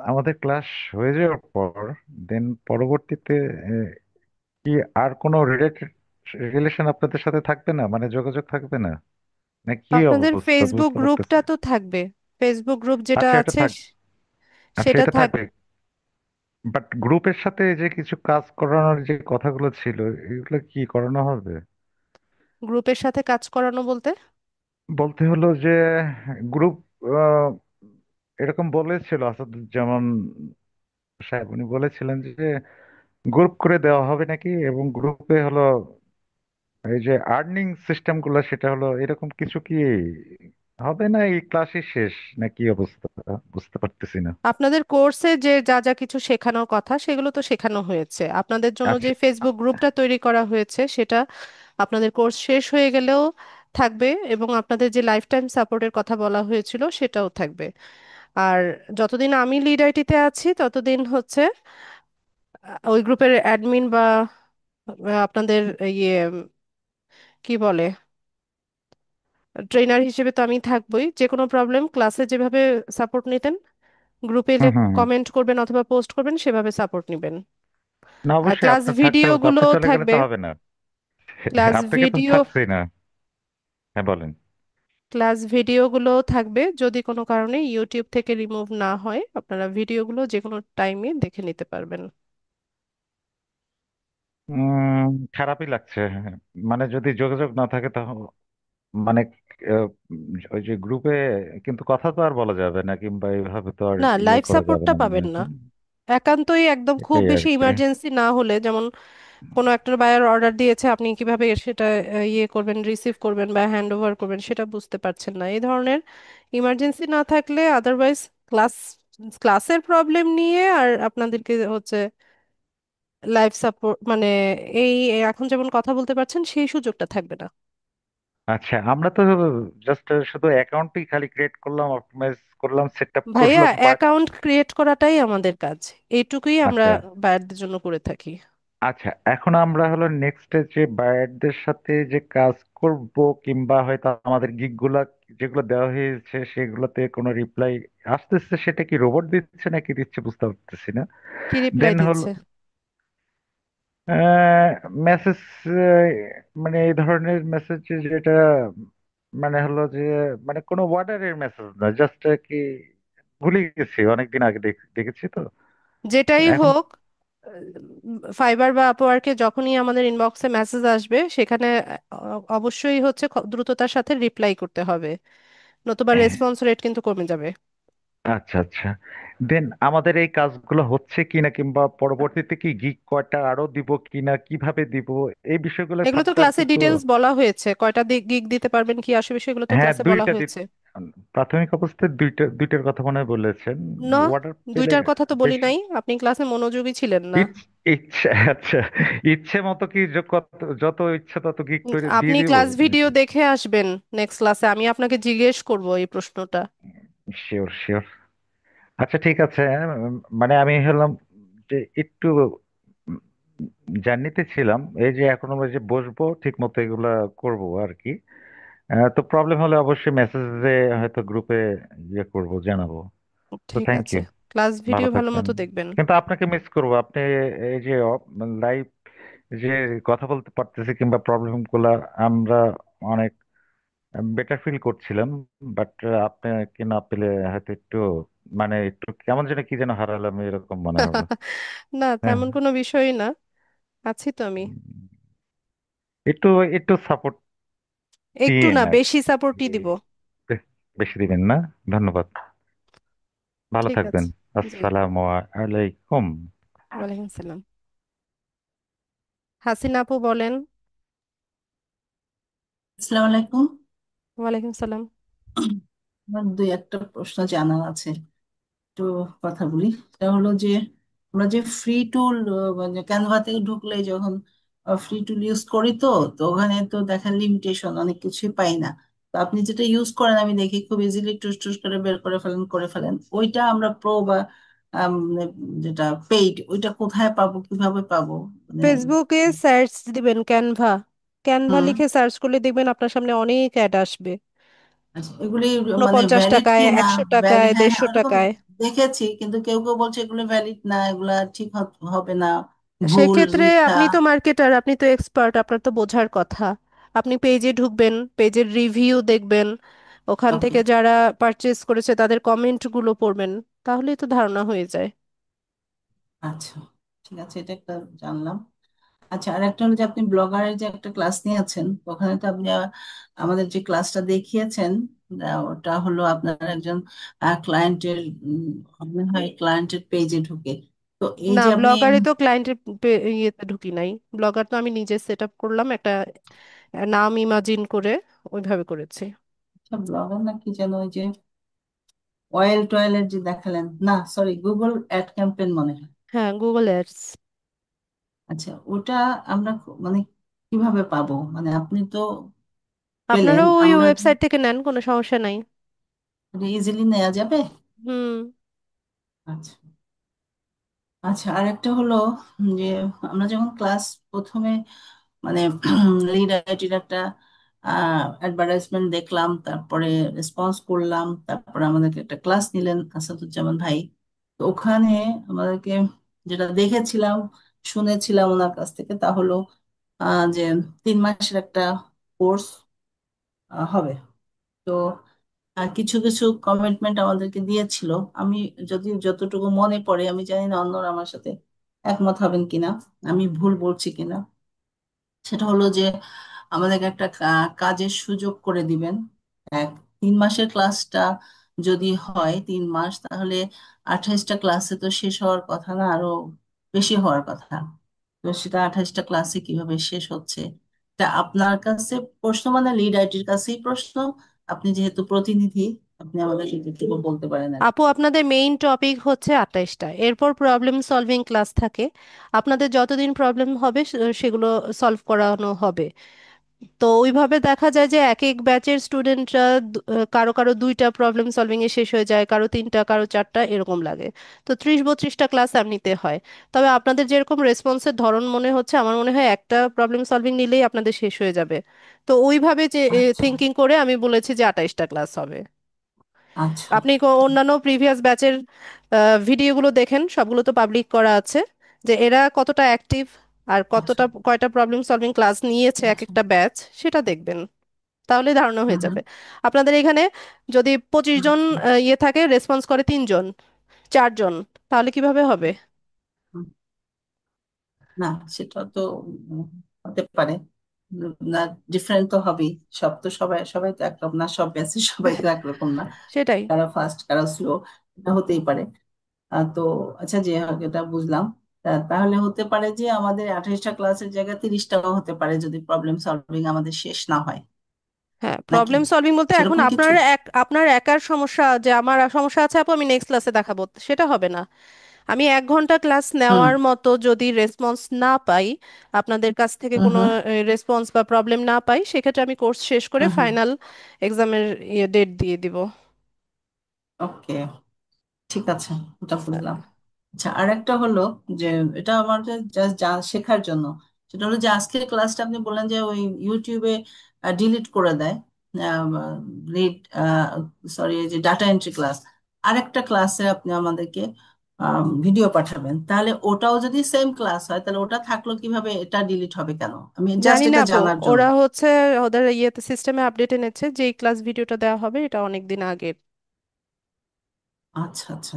আমাদের ক্লাস হয়ে যাওয়ার পর দেন পরবর্তীতে আহ, কি আর কোনো রিলেশন আপনাদের সাথে থাকবে না, মানে যোগাযোগ থাকবে না, না কি আপনাদের অবস্থা ফেসবুক বুঝতে পারতেছি গ্রুপটা না। তো থাকবে। ফেসবুক গ্রুপ যেটা আচ্ছা এটা আছে থাক, আচ্ছা সেটা এটা থাক। থাকবে। বাট গ্রুপের সাথে যে কিছু কাজ করানোর যে কথাগুলো ছিল, এগুলো কি করানো হবে? গ্রুপের সাথে কাজ করানো বলতে? বলতে হলো যে গ্রুপ এরকম বলেছিল আসাদুজ্জামান সাহেব, উনি বলেছিলেন যে গ্রুপ করে দেওয়া হবে নাকি, এবং গ্রুপে হলো এই যে আর্নিং সিস্টেম গুলো সেটা হলো এরকম কিছু কি হবে, না এই ক্লাসই শেষ, না কি অবস্থা বুঝতে পারতেছি না। আপনাদের কোর্সে যে যা যা কিছু শেখানোর কথা সেগুলো তো শেখানো হয়েছে। আপনাদের জন্য যে আচ্ছা। ফেসবুক গ্রুপটা তৈরি করা হয়েছে সেটা আপনাদের কোর্স শেষ হয়ে গেলেও থাকবে, এবং আপনাদের যে লাইফ টাইম সাপোর্টের কথা বলা হয়েছিল সেটাও থাকবে। আর যতদিন আমি লিড আইটিতে আছি ততদিন হচ্ছে ওই গ্রুপের অ্যাডমিন বা আপনাদের ইয়ে কি বলে, ট্রেনার হিসেবে তো আমি থাকবোই। যে কোনো প্রবলেম ক্লাসে যেভাবে সাপোর্ট নিতেন, গ্রুপে এলে হুম হুম হুম। কমেন্ট করবেন অথবা পোস্ট করবেন, সেভাবে সাপোর্ট নেবেন। না আর অবশ্যই ক্লাস আপনার থাকতে হবে তো, ভিডিওগুলো আপনি চলে গেলে থাকবে। তো হবে না। ক্লাস আপনাকে তো ভিডিও থাকছেই না। হ্যাঁ বলেন। ক্লাস ভিডিওগুলো থাকবে, যদি কোনো কারণে ইউটিউব থেকে রিমুভ না হয় আপনারা ভিডিওগুলো যে কোনো টাইমে দেখে নিতে পারবেন। খারাপই লাগছে। মানে যদি যোগাযোগ না থাকে তাহলে মানে আহ, ওই যে গ্রুপে কিন্তু কথা তো আর বলা যাবে না, কিংবা এইভাবে তো আর না, ইয়ে লাইভ করা যাবে সাপোর্টটা না মনে পাবেন হয় না। তো। একান্তই একদম খুব এটাই আর বেশি কি। ইমার্জেন্সি না হলে, যেমন কোনো একটা বায়ার অর্ডার দিয়েছে, আপনি কিভাবে সেটা ইয়ে করবেন, রিসিভ করবেন বা হ্যান্ড ওভার করবেন সেটা বুঝতে পারছেন না। এই ধরনের ইমার্জেন্সি না থাকলে আদারওয়াইজ ক্লাস ক্লাসের প্রবলেম নিয়ে আর আপনাদেরকে হচ্ছে লাইফ সাপোর্ট মানে এই এখন যেমন কথা বলতে পারছেন সেই সুযোগটা থাকবে না। আচ্ছা, আমরা তো জাস্ট শুধু অ্যাকাউন্টই খালি ক্রিয়েট করলাম, অপটিমাইজ করলাম, সেট আপ ভাইয়া, করলাম, বাট অ্যাকাউন্ট ক্রিয়েট করাটাই আমাদের কাজ, এইটুকুই আমরা আচ্ছা বায়ারদের জন্য করে থাকি। আচ্ছা, এখন আমরা হলো নেক্সট যে বায়ারদের সাথে যে কাজ করব, কিংবা হয়তো আমাদের গিগ গুলা যেগুলো দেওয়া হয়েছে সেগুলোতে কোনো রিপ্লাই আসতেছে, সেটা কি রোবট দিচ্ছে নাকি দিচ্ছে বুঝতে পারতেছি না। কি রিপ্লাই দেন হলো দিচ্ছে? মেসেজ, মানে এই ধরনের মেসেজ যেটা মানে হলো যে মানে কোনো ওয়ার্ডারের মেসেজ না, জাস্ট কি ভুলে গেছি, অনেকদিন আগে দেখেছি তো যেটাই এখন। হোক, ফাইবার বা আপওয়ার্কে যখনই আমাদের ইনবক্সে মেসেজ আসবে সেখানে অবশ্যই হচ্ছে দ্রুততার সাথে রিপ্লাই করতে হবে, নতুবা রেসপন্স রেট কিন্তু কমে যাবে। আচ্ছা আচ্ছা, দেন আমাদের এই কাজগুলো হচ্ছে কিনা, কিংবা পরবর্তীতে কি গিগ কয়টা আরো দিব কিনা, কিভাবে দিব, এই বিষয়গুলো এগুলো তো ফার্দার ক্লাসে কিছু। ডিটেলস বলা হয়েছে, কয়টা গিগ দিতে পারবেন কি আসবে সেগুলো তো হ্যাঁ, ক্লাসে বলা দুইটা হয়েছে। প্রাথমিক অবস্থায় দুইটার কথা মনে হয় বলেছেন। না, অর্ডার পেলে দুইটার কথা তো বলি বেশি। নাই, আপনি ক্লাসে মনোযোগী ছিলেন না। ইচ্ছে আচ্ছা, ইচ্ছে মতো কি যত ইচ্ছে তত গিগ তৈরি দিয়ে আপনি দিব ক্লাস ভিডিও নাকি? দেখে আসবেন নেক্সট ক্লাসে, আমি আপনাকে জিজ্ঞেস করব এই প্রশ্নটা। Sure sure. আচ্ছা ঠিক আছে, মানে আমি হলাম যে একটু জার্নিতে ছিলাম, এই যে এখন আমরা যে বসবো ঠিক মতো এগুলা করবো আর কি। তো প্রবলেম হলে অবশ্যই মেসেজে হয়তো গ্রুপে ইয়ে করবো, জানাবো। তো ঠিক থ্যাংক আছে, ইউ। ক্লাস ভালো ভিডিও ভালো থাকবেন। মতো দেখবেন। কিন্তু আপনাকে মিস করবো, আপনি এই যে লাইভ যে কথা বলতে পারতেছি কিংবা প্রবলেম গুলা আমরা অনেক বেটার ফিল করছিলাম, বাট আপনাকে না পেলে হয়তো একটু মানে একটু কেমন যেন কি যেন হারালাম এরকম মনে হবে। না, হ্যাঁ, তেমন কোনো বিষয় না, আছি তো আমি। উম, একটু একটু সাপোর্ট একটু দিন না, আর বেশি সাপোর্টই কি। দিব। বেশি দিবেন না। ধন্যবাদ। ভালো ঠিক থাকবেন। আছে। জি। আসসালামু আলাইকুম। ওয়ালাইকুম সালাম। হাসিনা আপু বলেন। আসসালামু আলাইকুম। ওয়ালাইকুম সালাম। আমার দুই একটা প্রশ্ন জানার আছে, একটু কথা বলি। সেটা হলো যে আমরা যে ফ্রি টুল মানে ক্যানভাতে ঢুকলে যখন ফ্রি টুল ইউজ করি, তো তো ওখানে তো দেখা লিমিটেশন অনেক কিছুই পাই না। তো আপনি যেটা ইউজ করেন আমি দেখি খুব ইজিলি টুস টুস করে বের করে ফেলেন ওইটা আমরা প্রো বা মানে যেটা পেইড ওইটা কোথায় পাবো, কিভাবে পাবো মানে? ফেসবুকে সার্চ দিবেন ক্যানভা, ক্যানভা হুম। লিখে সার্চ করলে দেখবেন আপনার সামনে অনেক অ্যাড আসবে। আচ্ছা, এগুলি মানে 49 ভ্যালিড টাকায়, কি না? 100 টাকায়, হ্যাঁ হ্যাঁ, 150 টাকায়। দেখেছি, কিন্তু কেউ কেউ বলছে এগুলো ভ্যালিড না, এগুলা ঠিক হবে না, ভুল সেক্ষেত্রে মিথ্যা। আপনি তো মার্কেটার, আপনি তো এক্সপার্ট, আপনার তো বোঝার কথা। আপনি পেজে ঢুকবেন, পেজের রিভিউ দেখবেন, ওখান ওকে, থেকে যারা পারচেজ করেছে তাদের কমেন্টগুলো পড়বেন, তাহলেই তো ধারণা হয়ে যায়। আচ্ছা, ঠিক আছে, এটা একটা জানলাম। আচ্ছা, আর একটা হলো যে আপনি ব্লগারের যে একটা ক্লাস নিয়েছেন, ওখানে তো আপনি আমাদের যে ক্লাসটা দেখিয়েছেন, ওটা হলো আপনার একজন ক্লায়েন্টের মনে হয় ক্লায়েন্টের পেজে ঢুকে। তো এই না, যে আপনি ব্লগারে তো ক্লায়েন্টের ইয়েতে ঢুকি নাই। ব্লগার তো আমি নিজে সেট আপ করলাম একটা নাম ইমাজিন করে, ওইভাবে করেছি। ব্লগার না কি যেন, ওই যে অয়েল টয়েলের যে দেখালেন, না সরি, গুগল অ্যাড ক্যাম্পেইন মনে হয়। হ্যাঁ, গুগল অ্যাডস। আচ্ছা, ওটা আমরা মানে কিভাবে পাবো? মানে আপনি তো পেলেন, আপনারাও ওই আমরা ওয়েবসাইট থেকে নেন, কোনো সমস্যা নাই। ইজিলি নেওয়া যাবে? হুম। আচ্ছা। আচ্ছা, আর একটা হলো যে আমরা যখন ক্লাস প্রথমে মানে লিড আইটির একটা অ্যাডভার্টাইজমেন্ট দেখলাম, তারপরে রেসপন্স করলাম, তারপরে আমাদেরকে একটা ক্লাস নিলেন আসাদুজ্জামান ভাই। তো ওখানে আমাদেরকে যেটা দেখেছিলাম, শুনেছিলাম ওনার কাছ থেকে, তা হলো যে 3 মাসের একটা কোর্স হবে। তো কিছু কিছু কমিটমেন্ট আমাদেরকে দিয়েছিল। আমি যদি যতটুকু মনে পড়ে, আমি জানি না অন্যরা আমার সাথে একমত হবেন কিনা, আমি ভুল বলছি কিনা। সেটা হলো যে আমাদেরকে একটা কাজের সুযোগ করে দিবেন। এক 3 মাসের ক্লাসটা যদি হয় 3 মাস, তাহলে 28টা ক্লাসে তো শেষ হওয়ার কথা না, আরো বেশি হওয়ার কথা। তো সেটা 28টা ক্লাসে কিভাবে শেষ হচ্ছে? তা আপনার কাছে প্রশ্ন, মানে লিড আইটির কাছেই প্রশ্ন, আপনি যেহেতু প্রতিনিধি, আপনি আমাদেরকে একটু বলতে পারেন আর কি। আপু, আপনাদের মেইন টপিক হচ্ছে 28টা, এরপর প্রবলেম সলভিং ক্লাস থাকে। আপনাদের যতদিন প্রবলেম হবে সেগুলো সলভ করানো হবে। তো ওইভাবে দেখা যায় যে এক এক ব্যাচের স্টুডেন্টরা কারো কারো দুইটা প্রবলেম সলভিং এ শেষ হয়ে যায়, কারো তিনটা, কারো চারটা, এরকম লাগে। তো 30-32টা ক্লাস এমনিতে হয়। তবে আপনাদের যেরকম রেসপন্সের ধরন মনে হচ্ছে, আমার মনে হয় একটা প্রবলেম সলভিং নিলেই আপনাদের শেষ হয়ে যাবে। তো ওইভাবে যে আচ্ছা, থিঙ্কিং করে আমি বলেছি যে 28টা ক্লাস হবে। আচ্ছা, আপনি অন্যান্য প্রিভিয়াস ব্যাচের ভিডিওগুলো দেখেন, সবগুলো তো পাবলিক করা আছে, যে এরা কতটা অ্যাক্টিভ আর আচ্ছা, কতটা কয়টা প্রবলেম সলভিং ক্লাস নিয়েছে এক আচ্ছা। একটা ব্যাচ, সেটা দেখবেন। তাহলে ধারণা হয়ে হুম, যাবে। আপনাদের এখানে যদি 25 জন হুম, ইয়ে থাকে, রেসপন্স করে 3 জন, 4 জন, তাহলে কিভাবে হবে? হুম। না, সেটা তো উম, হতে পারে। না, ডিফারেন্ট তো হবেই। সব তো সবাই সবাই তো একরকম না, সব ব্যাচে সবাই তো একরকম না। সেটাই। কারা ফাস্ট, কারা স্লো, এটা হতেই পারে। তো আচ্ছা, যে হোক, এটা বুঝলাম। তাহলে হতে পারে যে আমাদের 28টা ক্লাসের জায়গায় 30টাও হতে পারে, যদি প্রবলেম সলভিং আমাদের শেষ না হয়, হ্যাঁ, নাকি? প্রবলেম সলভিং বলতে এখন সেরকম কিছু? আপনার একার সমস্যা, যে আমার সমস্যা আছে আপু, আমি নেক্সট ক্লাসে দেখাবো, সেটা হবে না। আমি 1 ঘন্টা ক্লাস হুম, নেওয়ার মতো যদি রেসপন্স না পাই, আপনাদের কাছ থেকে হুম, কোনো হুম, রেসপন্স বা প্রবলেম না পাই, সেক্ষেত্রে আমি কোর্স শেষ করে হুম, হুম। ফাইনাল এক্সামের ডেট দিয়ে দিব। ওকে, ঠিক আছে, ওটা বুঝলাম। আচ্ছা, আর একটা হলো যে, এটা আমার জাস্ট শেখার জন্য, সেটা হলো যে আজকের ক্লাসটা আপনি বললেন যে ওই ইউটিউবে ডিলিট করে দেয়, রিড, সরি, এই যে ডাটা এন্ট্রি ক্লাস, আরেকটা ক্লাসে আপনি আমাদেরকে ভিডিও পাঠাবেন, তাহলে ওটাও যদি সেম ক্লাস হয়, তাহলে ওটা থাকলো কিভাবে, এটা ডিলিট হবে কেন? আমি জাস্ট জানি না এটা আপু, জানার জন্য। ওরা হচ্ছে ওদের ইয়েতে সিস্টেমে আপডেট এনেছে, যে ক্লাস ভিডিওটা দেওয়া হবে এটা অনেক দিন আগের। আচ্ছা, আচ্ছা।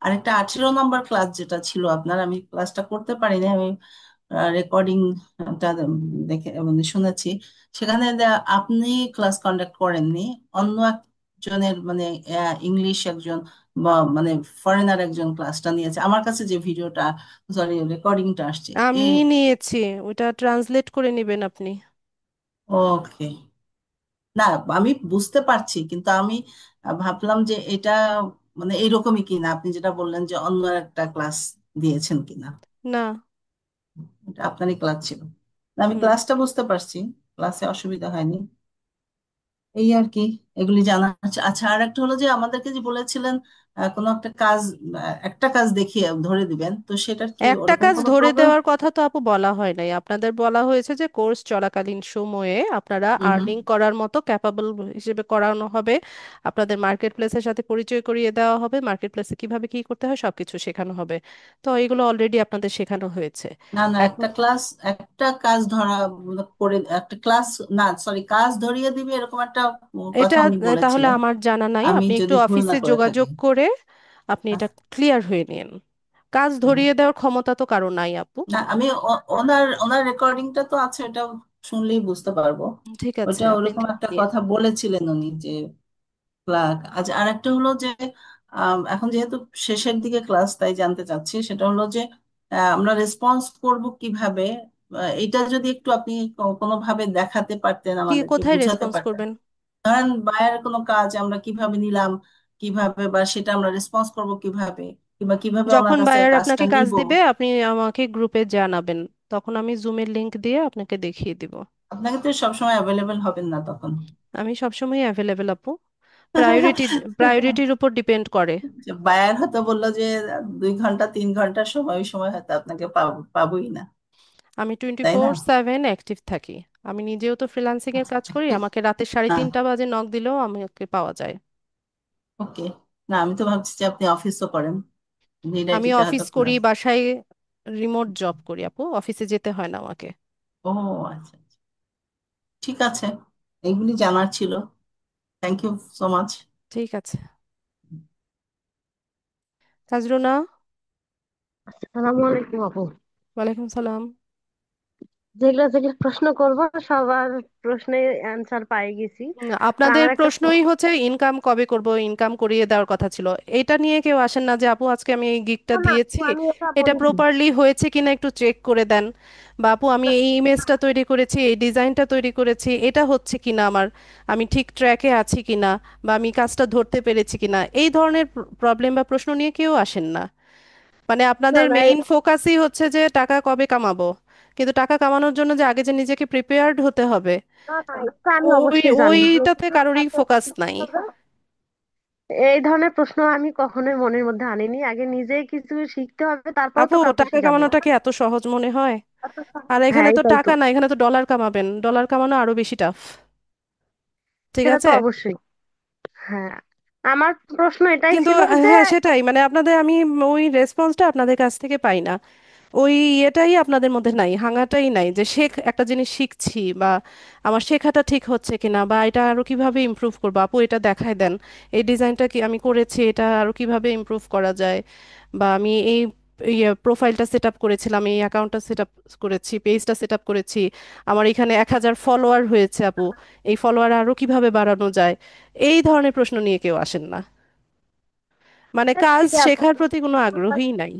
আরেকটা 18 নম্বর ক্লাস যেটা ছিল আপনার, আমি ক্লাসটা করতে পারিনি, আমি রেকর্ডিংটা দেখে মানে শুনেছি। সেখানে আপনি ক্লাস কন্ডাক্ট করেননি, অন্য একজনের, মানে ইংলিশ একজন বা মানে ফরেনার একজন ক্লাসটা নিয়েছে। আমার কাছে যে ভিডিওটা, সরি, রেকর্ডিংটা আসছে এ। আমি নিয়েছি, ওটা ট্রান্সলেট করে নেবেন আপনি। ওকে। না, আমি বুঝতে পারছি, কিন্তু আমি ভাবলাম যে এটা মানে এইরকমই কিনা, আপনি যেটা বললেন যে অন্য একটা ক্লাস দিয়েছেন কিনা। না। এটা আপনারই ক্লাস ছিল। না, আমি হুম। ক্লাসটা বুঝতে পারছি, ক্লাসে অসুবিধা হয়নি, এই আর কি। এগুলি জানা আছে। আচ্ছা, আর একটা হলো যে আমাদেরকে যে বলেছিলেন কোনো একটা কাজ, একটা কাজ দেখিয়ে ধরে দিবেন, তো সেটার কি একটা ওরকম কাজ কোনো ধরে প্রোগ্রাম? দেওয়ার কথা তো আপু বলা হয় নাই, আপনাদের বলা হয়েছে যে কোর্স চলাকালীন সময়ে আপনারা হুম, হুম। আর্নিং করার মতো ক্যাপাবল হিসেবে করানো হবে। আপনাদের মার্কেট প্লেসের সাথে পরিচয় করিয়ে দেওয়া হবে, মার্কেট প্লেসে কিভাবে কি করতে হয় সবকিছু শেখানো হবে। তো এগুলো অলরেডি আপনাদের শেখানো হয়েছে। না, না, এখন একটা ক্লাস, একটা কাজ ধরা করে একটা ক্লাস, না সরি, কাজ ধরিয়ে দিবে, এরকম একটা এটা কথা উনি তাহলে বলেছিলেন। আমার জানা নাই, আমি আপনি একটু যদি ভুল না অফিসে করে থাকি। যোগাযোগ করে আপনি এটা আচ্ছা, ক্লিয়ার হয়ে নিন। কাজ হুম। ধরিয়ে দেওয়ার ক্ষমতা তো কারো নাই আপু। না, আমি ওনার ওনার রেকর্ডিংটা তো আছে, এটা শুনলেই বুঝতে পারবো। ঠিক আছে, ওটা আপনি ওরকম একটা নিন। কথা বলেছিলেন উনি, যে ক্লার্ক। আচ্ছা, আর একটা হলো যে এখন যেহেতু শেষের দিকে ক্লাস, তাই জানতে চাচ্ছি, সেটা হলো যে আমরা রেসপন্স করব কিভাবে? এটা যদি একটু আপনি কোনোভাবে দেখাতে পারতেন, কি আমাদেরকে কোথায় বুঝাতে রেসপন্স পারতেন। করবেন? ধরেন বায়ার কোনো কাজ আমরা কিভাবে নিলাম, কিভাবে, বা সেটা আমরা রেসপন্স করব কিভাবে, কিংবা কিভাবে ওনার যখন কাছে বায়ার কাজটা আপনাকে কাজ নিব। দিবে আপনি আমাকে গ্রুপে জানাবেন, তখন আমি জুমের লিংক দিয়ে আপনাকে দেখিয়ে দিব। আপনাকে তো সবসময় অ্যাভেলেবেল হবেন না তখন। আমি সবসময় অ্যাভেলেবেল আপু, প্রায়োরিটি প্রায়োরিটির উপর ডিপেন্ড করে। বায়ার হয়তো বললো যে 2 ঘন্টা 3 ঘন্টা সময়, ওই সময় হয়তো আপনাকে পাবোই না, আমি টোয়েন্টি তাই না? ফোর সেভেন অ্যাক্টিভ থাকি। আমি নিজেও তো ফ্রিল্যান্সিং এর আচ্ছা, কাজ করি, আমাকে রাতে সাড়ে হ্যাঁ, তিনটা বাজে নক দিলেও আমাকে পাওয়া যায়। ওকে। না, আমি তো ভাবছি যে আপনি অফিসও করেন, আমি ভিডাইটিতে অফিস হয়তো করি, বাসায় রিমোট জব করি আপু, অফিসে যেতে হয় না আমাকে। ও আচ্ছা, আচ্ছা। ঠিক আছে, এইগুলি জানার ছিল। Thank you so much. ঠিক আছে। তাজরুনা। আসসালামু আলাইকুম আপু। ওয়ালাইকুম সালাম। যেগুলো যেগুলো প্রশ্ন করব সবার প্রশ্নে অ্যান্সার পাই গেছি। আর আপনাদের আমার একটা প্রশ্নই হচ্ছে ইনকাম কবে করব, ইনকাম করিয়ে দেওয়ার কথা ছিল। এটা নিয়ে কেউ আসেন না যে আপু আজকে আমি এই গিগটা না দিয়েছি, আপু, আমি এটা এটা বলিনি। প্রপারলি হয়েছে কিনা একটু চেক করে দেন, বা আপু আমি এই ইমেজটা তৈরি করেছি, এই ডিজাইনটা তৈরি করেছি, এটা হচ্ছে কিনা আমার, আমি ঠিক ট্র্যাকে আছি কিনা, বা আমি কাজটা ধরতে পেরেছি কিনা, এই ধরনের প্রবলেম বা প্রশ্ন নিয়ে কেউ আসেন না। মানে না আপনাদের না মেইন ফোকাসই হচ্ছে যে টাকা কবে কামাবো, কিন্তু টাকা কামানোর জন্য যে আগে যে নিজেকে প্রিপেয়ার্ড হতে হবে, না না, এটা আমি ওই অবশ্যই জানি যে ওইটাতে কিভাবে কারোরই কাজটা ফোকাস করতে নাই। হবে। এই ধরনের প্রশ্ন আমি কখনোই মনের মধ্যে আনিনি। আগে নিজেই কিছু শিখতে হবে, তারপর আপু তো কাউকে টাকা শেখাবো। কামানোটা কি এত সহজ মনে হয়? আর এখানে হ্যাঁ, তো এটাই তো। টাকা না, এখানে তো ডলার কামাবেন, ডলার কামানো আরো বেশি টাফ। ঠিক সেটা তো আছে। অবশ্যই। হ্যাঁ, আমার প্রশ্ন এটাই কিন্তু ছিল যে হ্যাঁ সেটাই, মানে আপনাদের আমি ওই রেসপন্সটা আপনাদের কাছ থেকে পাই না, ওই ইয়েটাই আপনাদের মধ্যে নাই, হাঙাটাই নাই যে একটা জিনিস শিখছি, বা আমার শেখাটা ঠিক হচ্ছে কিনা, বা এটা আরো কিভাবে ইমপ্রুভ করবো আপু এটা দেখায় দেন, এই ডিজাইনটা কি আমি করেছি এটা আরো কিভাবে ইমপ্রুভ করা যায়, বা আমি এই ইয়ে প্রোফাইলটা সেট আপ করেছিলাম, এই অ্যাকাউন্টটা সেট আপ করেছি, পেজটা সেট আপ করেছি, আমার এখানে 1,000 ফলোয়ার হয়েছে আপু, এই ফলোয়ার আরো কিভাবে বাড়ানো যায়, এই ধরনের প্রশ্ন নিয়ে কেউ আসেন না, মানে কাজ ঠিক আছে। শেখার প্রতি কোনো আগ্রহই নাই।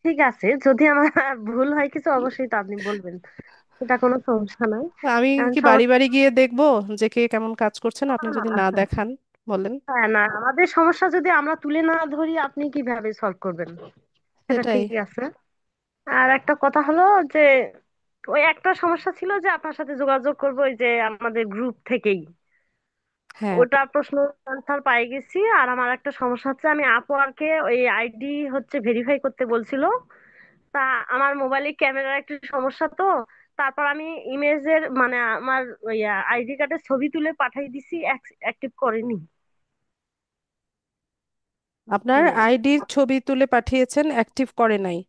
ঠিক আছে, যদি আমার ভুল হয় কিছু অবশ্যই তো আপনি বলবেন, এটা কোনো সমস্যা নাই। আমি কারণ কি বাড়ি সমস্যা বাড়ি গিয়ে দেখবো যে কে কেমন কাজ করছেন, আপনি যদি না আছে। দেখান? বলেন। হ্যাঁ, না আমাদের সমস্যা যদি আমরা তুলে না ধরি আপনি কিভাবে সলভ করবেন? এটা সেটাই। ঠিক আছে। আর একটা কথা হলো যে ওই একটা সমস্যা ছিল যে আপনার সাথে যোগাযোগ করবো ওই যে আমাদের গ্রুপ থেকেই, হ্যাঁ ওটা প্রশ্ন আনসার পাই গেছি। আর আমার একটা সমস্যা হচ্ছে আমি আপওয়ার্কে ওই আইডি হচ্ছে ভেরিফাই করতে বলছিল। তা আমার মোবাইলে ক্যামেরার একটু সমস্যা তো, তারপর আমি ইমেজের মানে আমার আইডি কার্ডের ছবি তুলে পাঠাই দিছি, অ্যাক্টিভ করেনি। আপনার মানে আইডির ছবি তুলে পাঠিয়েছেন, অ্যাক্টিভ করে নাই?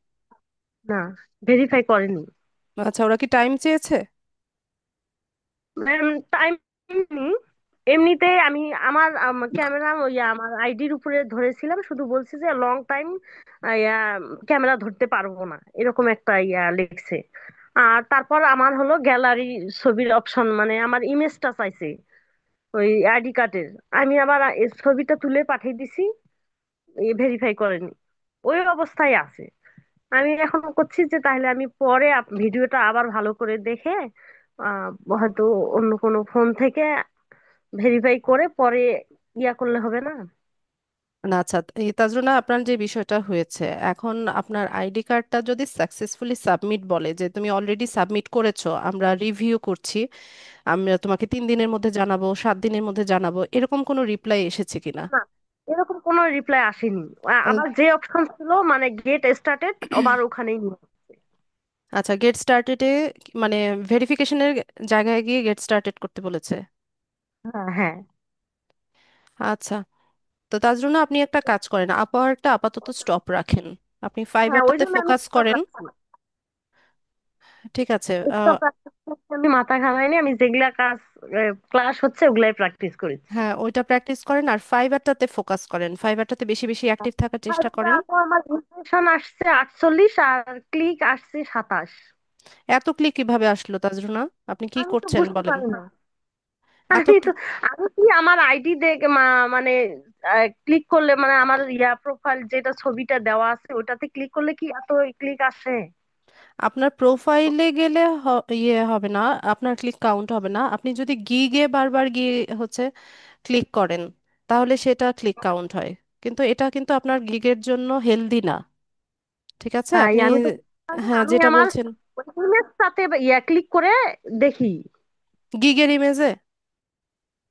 না, ভেরিফাই করেনি। আচ্ছা, ওরা কি টাইম চেয়েছে? টাইম নি, এমনিতেই আমি আমার ক্যামেরা আমার আইডির উপরে ধরেছিলাম, শুধু বলছি যে লং টাইম ক্যামেরা ধরতে পারবো না, এরকম একটা লিখছে। আর তারপর আমার হলো গ্যালারি ছবির অপশন, মানে আমার ইমেজটা চাইছে ওই আইডি কার্ডের। আমি আবার এই ছবিটা তুলে পাঠিয়ে দিছি, ভেরিফাই করেনি, ওই অবস্থায় আছে। আমি এখন করছি যে তাহলে আমি পরে ভিডিওটা আবার ভালো করে দেখে আহ, হয়তো অন্য কোনো ফোন থেকে ভেরিফাই করে পরে করলে হবে না? না আচ্ছা, এই তাজরুনা আপনার যে বিষয়টা হয়েছে, এখন আপনার আইডি কার্ডটা যদি সাকসেসফুলি সাবমিট বলে যে তুমি অলরেডি সাবমিট করেছো, আমরা রিভিউ করছি, আমরা তোমাকে 3 দিনের মধ্যে জানাবো, 7 দিনের মধ্যে জানাবো, এরকম কোনো রিপ্লাই এসেছে কিনা? না, এরকম কোনো রিপ্লাই আসেনি। আহ, আবার যে অপশন ছিল মানে গেট স্টার্টেড, আবার ওখানেই নিয়ে আসছে। আচ্ছা, গেট স্টার্টেডে মানে ভেরিফিকেশনের জায়গায় গিয়ে গেট স্টার্টেড করতে বলেছে? হ্যাঁ হ্যাঁ। আচ্ছা, তো তার জন্য আপনি একটা কাজ করেন, আপওয়ার্কটা আপাতত স্টপ রাখেন, আপনি হ্যাঁ, ওই ফাইবারটাতে জন্য আমি ফোকাস স্টপ করেন। রাখছি। ঠিক আছে। স্টপ রাখতে আমি মাথা ঘামাইনি, আমি যেগুলা কাজ ক্লাস হচ্ছে ওগুলাই প্র্যাকটিস করেছি। হ্যাঁ ওইটা প্র্যাকটিস করেন, আর ফাইবারটাতে ফোকাস করেন, ফাইবারটাতে বেশি বেশি অ্যাক্টিভ থাকার চেষ্টা ফাইবারে করেন। আপু আমার ইমপ্রেশন আসছে 48 আর ক্লিক আসছে 27। এত ক্লিক কিভাবে আসলো তাজরুনা? আপনি কি আমি তো করছেন বুঝতে বলেন? পারি না। এত আমি তো আমি কি আমার আইডি দেখে মানে ক্লিক করলে মানে আমার প্রোফাইল যেটা ছবিটা দেওয়া আছে ওটাতে ক্লিক করলে কি এত ক্লিক আসে? আপনার প্রোফাইলে গেলে ইয়ে হবে না, আপনার ক্লিক কাউন্ট হবে না, আপনি যদি গিগে বারবার গিয়ে হচ্ছে ক্লিক করেন তাহলে সেটা ক্লিক কাউন্ট হয়, কিন্তু এটা কিন্তু আপনার গিগের জন্য হেলদি না। ঠিক আছে তাই আপনি, আমি তো বুঝতে পারি না। হ্যাঁ আমি যেটা আমার বলছেন, ইমেজটাতে ক্লিক করে দেখি। গিগের ইমেজে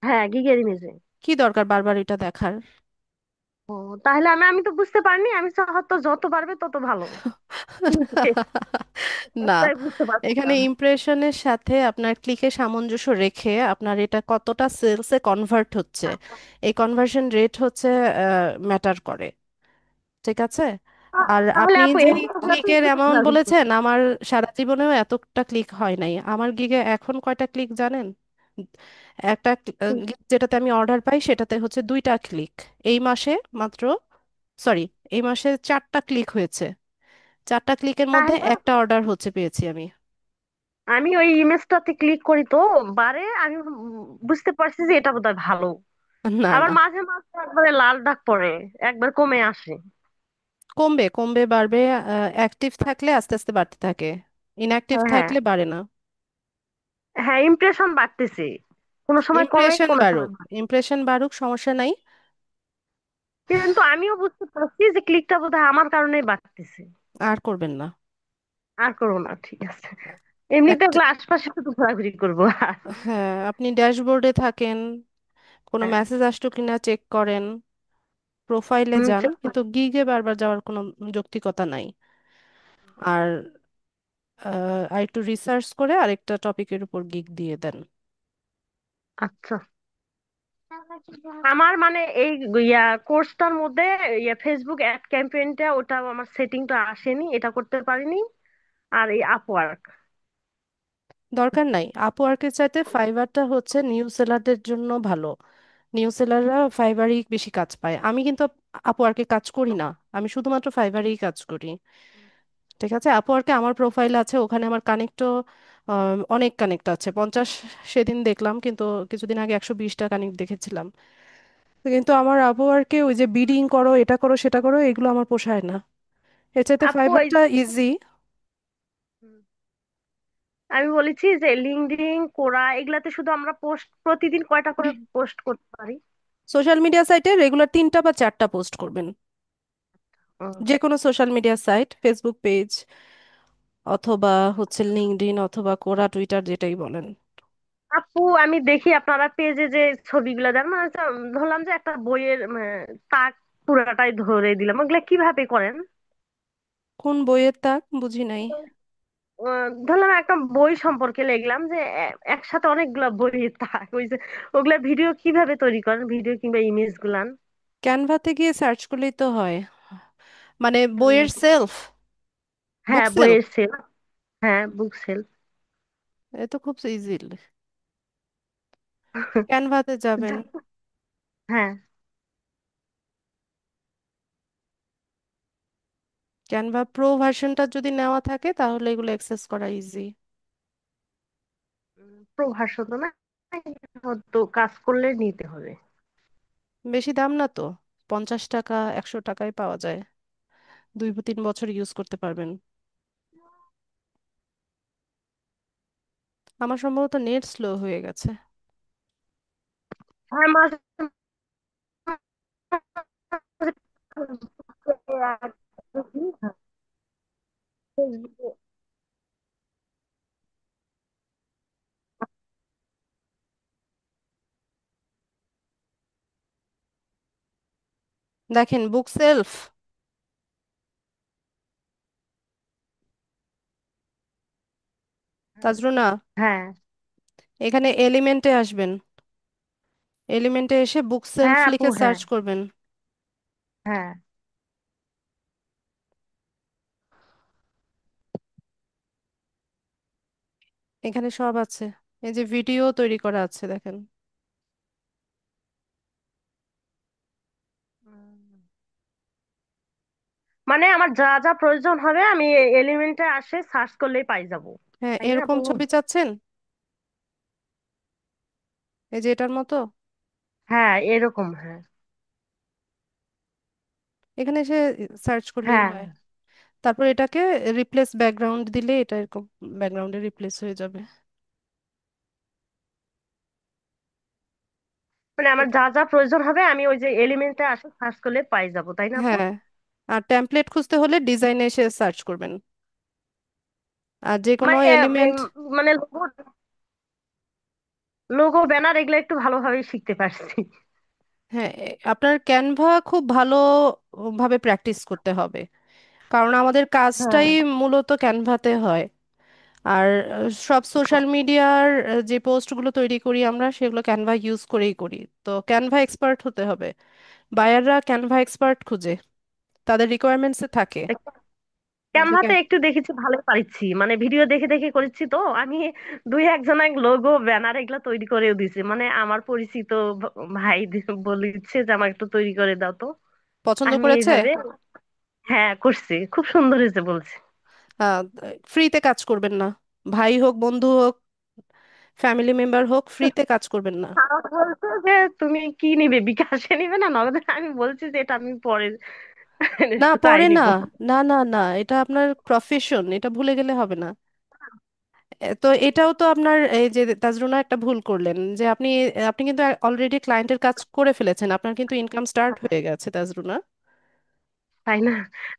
হ্যাঁ, গিগের ইমেজে। কি দরকার বারবার এটা দেখার? ও, তাহলে আমি আমি তো বুঝতে পারিনি। আমি হয়তো যত পারবে তত ভালো। না, এটাই বুঝতে এখানে পারছিলাম। ইমপ্রেশনের সাথে আপনার ক্লিকের সামঞ্জস্য রেখে আপনার এটা কতটা সেলসে কনভার্ট হচ্ছে, এই কনভার্সন রেট হচ্ছে ম্যাটার করে। ঠিক আছে। আর তাহলে আপনি আপু যে এই সাথে ক্লিকের অ্যামাউন্ট কিভাবে বলেছেন, করবো? আমার সারা জীবনেও এতটা ক্লিক হয় নাই, আমার গিগে এখন কয়টা ক্লিক জানেন? একটা gig যেটাতে আমি অর্ডার পাই সেটাতে হচ্ছে 2টা ক্লিক এই মাসে মাত্র, সরি, এই মাসে 4টা ক্লিক হয়েছে, 4টা ক্লিকের মধ্যে তাহলে একটা অর্ডার হচ্ছে পেয়েছি আমি। আমি ওই ইমেজটাতে ক্লিক করি তো বারে, আমি বুঝতে পারছি যে এটা বোধহয় ভালো। না আবার না, মাঝে মাঝে একবারে লাল দাগ পড়ে, একবার কমে আসে। কমবে কমবে বাড়বে। অ্যাক্টিভ থাকলে আস্তে আস্তে বাড়তে থাকে, ইনঅ্যাক্টিভ হ্যাঁ, থাকলে বাড়ে না। হ্যাঁ, ইমপ্রেশন বাড়তেছে, কোনো সময় কমে ইমপ্রেশন কোনো সময় বাড়ুক, বাড়ে। ইমপ্রেশন বাড়ুক, সমস্যা নাই। কিন্তু আমিও বুঝতে পারছি যে ক্লিকটা বোধহয় আমার কারণেই বাড়তেছে। আর করবেন না। আর করবো না, ঠিক আছে। এমনিতে একটা, ওগুলো আশপাশে শুধু ঘোরাঘুরি করবো আর। হ্যাঁ আপনি ড্যাশবোর্ডে থাকেন, কোনো হ্যাঁ। মেসেজ আসতো কিনা চেক করেন, প্রোফাইলে যান, check কিন্তু গিগে বারবার যাওয়ার কোনো যৌক্তিকতা নাই। আর আর একটু রিসার্চ করে আরেকটা টপিকের উপর গিগ দিয়ে দেন। আচ্ছা, আমার মানে এই কোর্সটার মধ্যে ফেসবুক অ্যাড ক্যাম্পেইনটা, ওটা আমার সেটিংটা আসেনি, এটা করতে পারিনি। আর এই আপওয়ার্ক। দরকার নাই, আপওয়ার্কের চাইতে ফাইবারটা হচ্ছে নিউ সেলারদের জন্য ভালো। নিউ সেলাররা ফাইবারেই বেশি কাজ পায়। আমি কিন্তু আপওয়ার্কে কাজ করি না, আমি শুধুমাত্র ফাইবারেই কাজ করি। ঠিক আছে, আপওয়ার্কে আমার প্রোফাইল আছে, ওখানে আমার কানেক্টও অনেক কানেক্ট আছে, 50 সেদিন দেখলাম, কিন্তু কিছুদিন আগে 120টা কানেক্ট দেখেছিলাম। কিন্তু আমার আপওয়ার্কে ওই যে বিডিং করো, এটা করো সেটা করো, এগুলো আমার পোষায় না। এর চাইতে আপু ওই ফাইবারটা ইজি। আমি বলেছি যে লিঙ্কডইন, কোরা, এগুলাতে শুধু আমরা পোস্ট প্রতিদিন কয়টা করে পোস্ট করতে পারি? সোশ্যাল মিডিয়া সাইটে রেগুলার 3টা বা 4টা পোস্ট করবেন। ও, যে কোনো social media site, Facebook page অথবা হচ্ছে লিঙ্কডইন অথবা কোরা, টুইটার, যেটাই বলেন। আপু আমি দেখি আপনারা পেজে যে ছবিগুলো দেন, মানে হচ্ছে, ধরলাম যে একটা বইয়ের তাক পুরাটাই ধরে দিলাম, ওগুলা কিভাবে করেন? কোন বইয়ের তাক বুঝি নাই। ধরলাম একটা বই সম্পর্কে লিখলাম যে একসাথে অনেকগুলা বইয়ের তাক, ওই যে ওগুলা ভিডিও কিভাবে তৈরি করেন, ভিডিও কিংবা ইমেজ গুলান? ক্যানভাতে গিয়ে সার্চ করলেই তো হয়, মানে বইয়ের সেলফ, বুক হ্যাঁ, সেলফ, বইয়ের সেল। হ্যাঁ, বুক সেল। এ তো খুব ইজি। ক্যানভাতে যাবেন, হ্যাঁ। ক্যানভা প্রো ভার্সনটা যদি নেওয়া থাকে তাহলে এগুলো অ্যাক্সেস করা ইজি। প্রভাষণ না, তো কাজ করলে নিতে হবে। বেশি দাম না তো, 50 টাকা 100 টাকায় পাওয়া যায়, 2-3 বছর ইউজ করতে পারবেন। আমার সম্ভবত নেট স্লো হয়ে গেছে। হ্যাঁ, মাঝে মাঝে দেখেন বুক সেলফ, তাজরুনা, হ্যাঁ, এখানে এলিমেন্টে আসবেন, এলিমেন্টে এসে বুক সেলফ হ্যাঁ আপু, লিখে হ্যাঁ, সার্চ করবেন। হ্যাঁ। এখানে সব আছে, এই যে ভিডিও তৈরি করা আছে দেখেন। উম, মানে আমার যা যা প্রয়োজন হবে আমি এলিমেন্টে আসে সার্চ করলেই পাই যাব, হ্যাঁ তাই না এরকম আপু? ছবি চাচ্ছেন, এই যে এটার মতো, হ্যাঁ, এরকম, হ্যাঁ। এখানে এসে সার্চ করলেই হ্যাঁ, হয়। তারপর এটাকে রিপ্লেস ব্যাকগ্রাউন্ড দিলে এটা এরকম ব্যাকগ্রাউন্ডে রিপ্লেস হয়ে যাবে। মানে আমার এটা, যা যা প্রয়োজন হবে আমি ওই যে এলিমেন্টে আসে সার্চ করলে পাই যাব, তাই না আপু? হ্যাঁ, আর টেমপ্লেট খুঁজতে হলে ডিজাইনে এসে সার্চ করবেন, আর যে কোনো মানে এলিমেন্ট। মানে লোগো, লোগো, ব্যানার এগুলো একটু ভালোভাবে শিখতে পারছি। হ্যাঁ, আপনার ক্যানভা খুব ভালো ভাবে প্র্যাকটিস করতে হবে, কারণ আমাদের হ্যাঁ। কাজটাই মূলত ক্যানভাতে হয়। আর সব সোশ্যাল মিডিয়ার যে পোস্টগুলো তৈরি করি আমরা, সেগুলো ক্যানভা ইউজ করেই করি। তো ক্যানভা এক্সপার্ট হতে হবে, বায়াররা ক্যানভা এক্সপার্ট খুঁজে, তাদের রিকোয়ারমেন্টসে থাকে যে ক্যানভাতে একটু দেখেছি, ভালো পারিছি, মানে ভিডিও দেখে দেখে করেছি তো আমি। দুই একজন এক লোগো, ব্যানার এগুলা তৈরি করেও দিছি, মানে আমার পরিচিত ভাই বলেছে যে আমার একটু তৈরি করে দাও তো। পছন্দ আমি করেছে। এইভাবে, হ্যাঁ করছি, খুব সুন্দর হয়েছে বলছে। ফ্রিতে কাজ করবেন না, ভাই হোক, বন্ধু হোক, ফ্যামিলি মেম্বার হোক, ফ্রিতে কাজ করবেন না। তারা বলছে যে তুমি কি নিবে, বিকাশে নিবে না নগদে? আমি বলছি যে এটা আমি পরে না, চাই পরে না। নিব। না না না, এটা আপনার প্রফেশন, এটা ভুলে গেলে হবে না। তো এটাও তো আপনার, এই যে তাজরুনা একটা ভুল করলেন যে আপনি আপনি কিন্তু অলরেডি ক্লায়েন্টের কাজ করে ফেলেছেন, আপনার কিন্তু ইনকাম স্টার্ট হয়ে গেছে তাজরুনা। তাই না?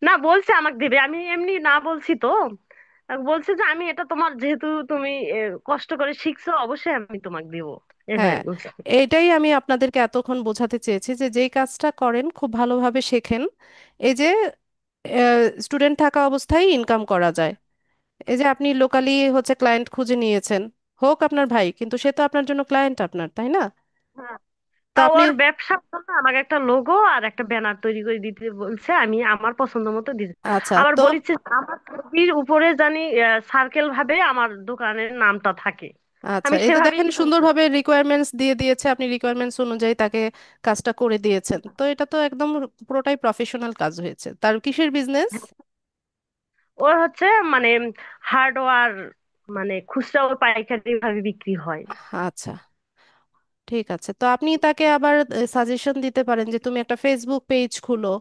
না, বলছে আমাকে দিবে, আমি এমনি না বলছি তো। বলছে যে আমি এটা তোমার, যেহেতু তুমি কষ্ট করে শিখছো, অবশ্যই আমি তোমাকে দিব। এভাবে হ্যাঁ, বলছে। এটাই আমি আপনাদেরকে এতক্ষণ বোঝাতে চেয়েছি যে যেই কাজটা করেন খুব ভালোভাবে শেখেন। এই যে স্টুডেন্ট থাকা অবস্থায় ইনকাম করা যায়। এই যে আপনি লোকালি হচ্ছে ক্লায়েন্ট খুঁজে নিয়েছেন, হোক আপনার ভাই, কিন্তু সে তো আপনার জন্য ক্লায়েন্ট আপনার, তাই না? হ্যাঁ। তা আপনি, ওর ব্যবসার জন্য আমাকে একটা লোগো আর একটা ব্যানার তৈরি করে দিতে বলছে, আমি আমার পছন্দ মতো দিতে। আচ্ছা আবার তো, বলেছে আমার ছবির উপরে জানি সার্কেল ভাবে আমার দোকানের নামটা থাকে। আচ্ছা আমি এই তো সেভাবেই দেখেন করছি। সুন্দরভাবে রিকোয়ারমেন্টস দিয়ে দিয়েছে, আপনি রিকোয়ারমেন্টস অনুযায়ী তাকে কাজটা করে দিয়েছেন, তো এটা তো একদম পুরোটাই প্রফেশনাল কাজ হয়েছে। তার কিসের বিজনেস? ওর হচ্ছে মানে হার্ডওয়্যার, মানে খুচরা ও পাইকারি ভাবে বিক্রি হয়। আচ্ছা, ঠিক আছে। তো আপনি তাকে আবার সাজেশন দিতে পারেন যে তুমি একটা ফেসবুক পেজ খুলো,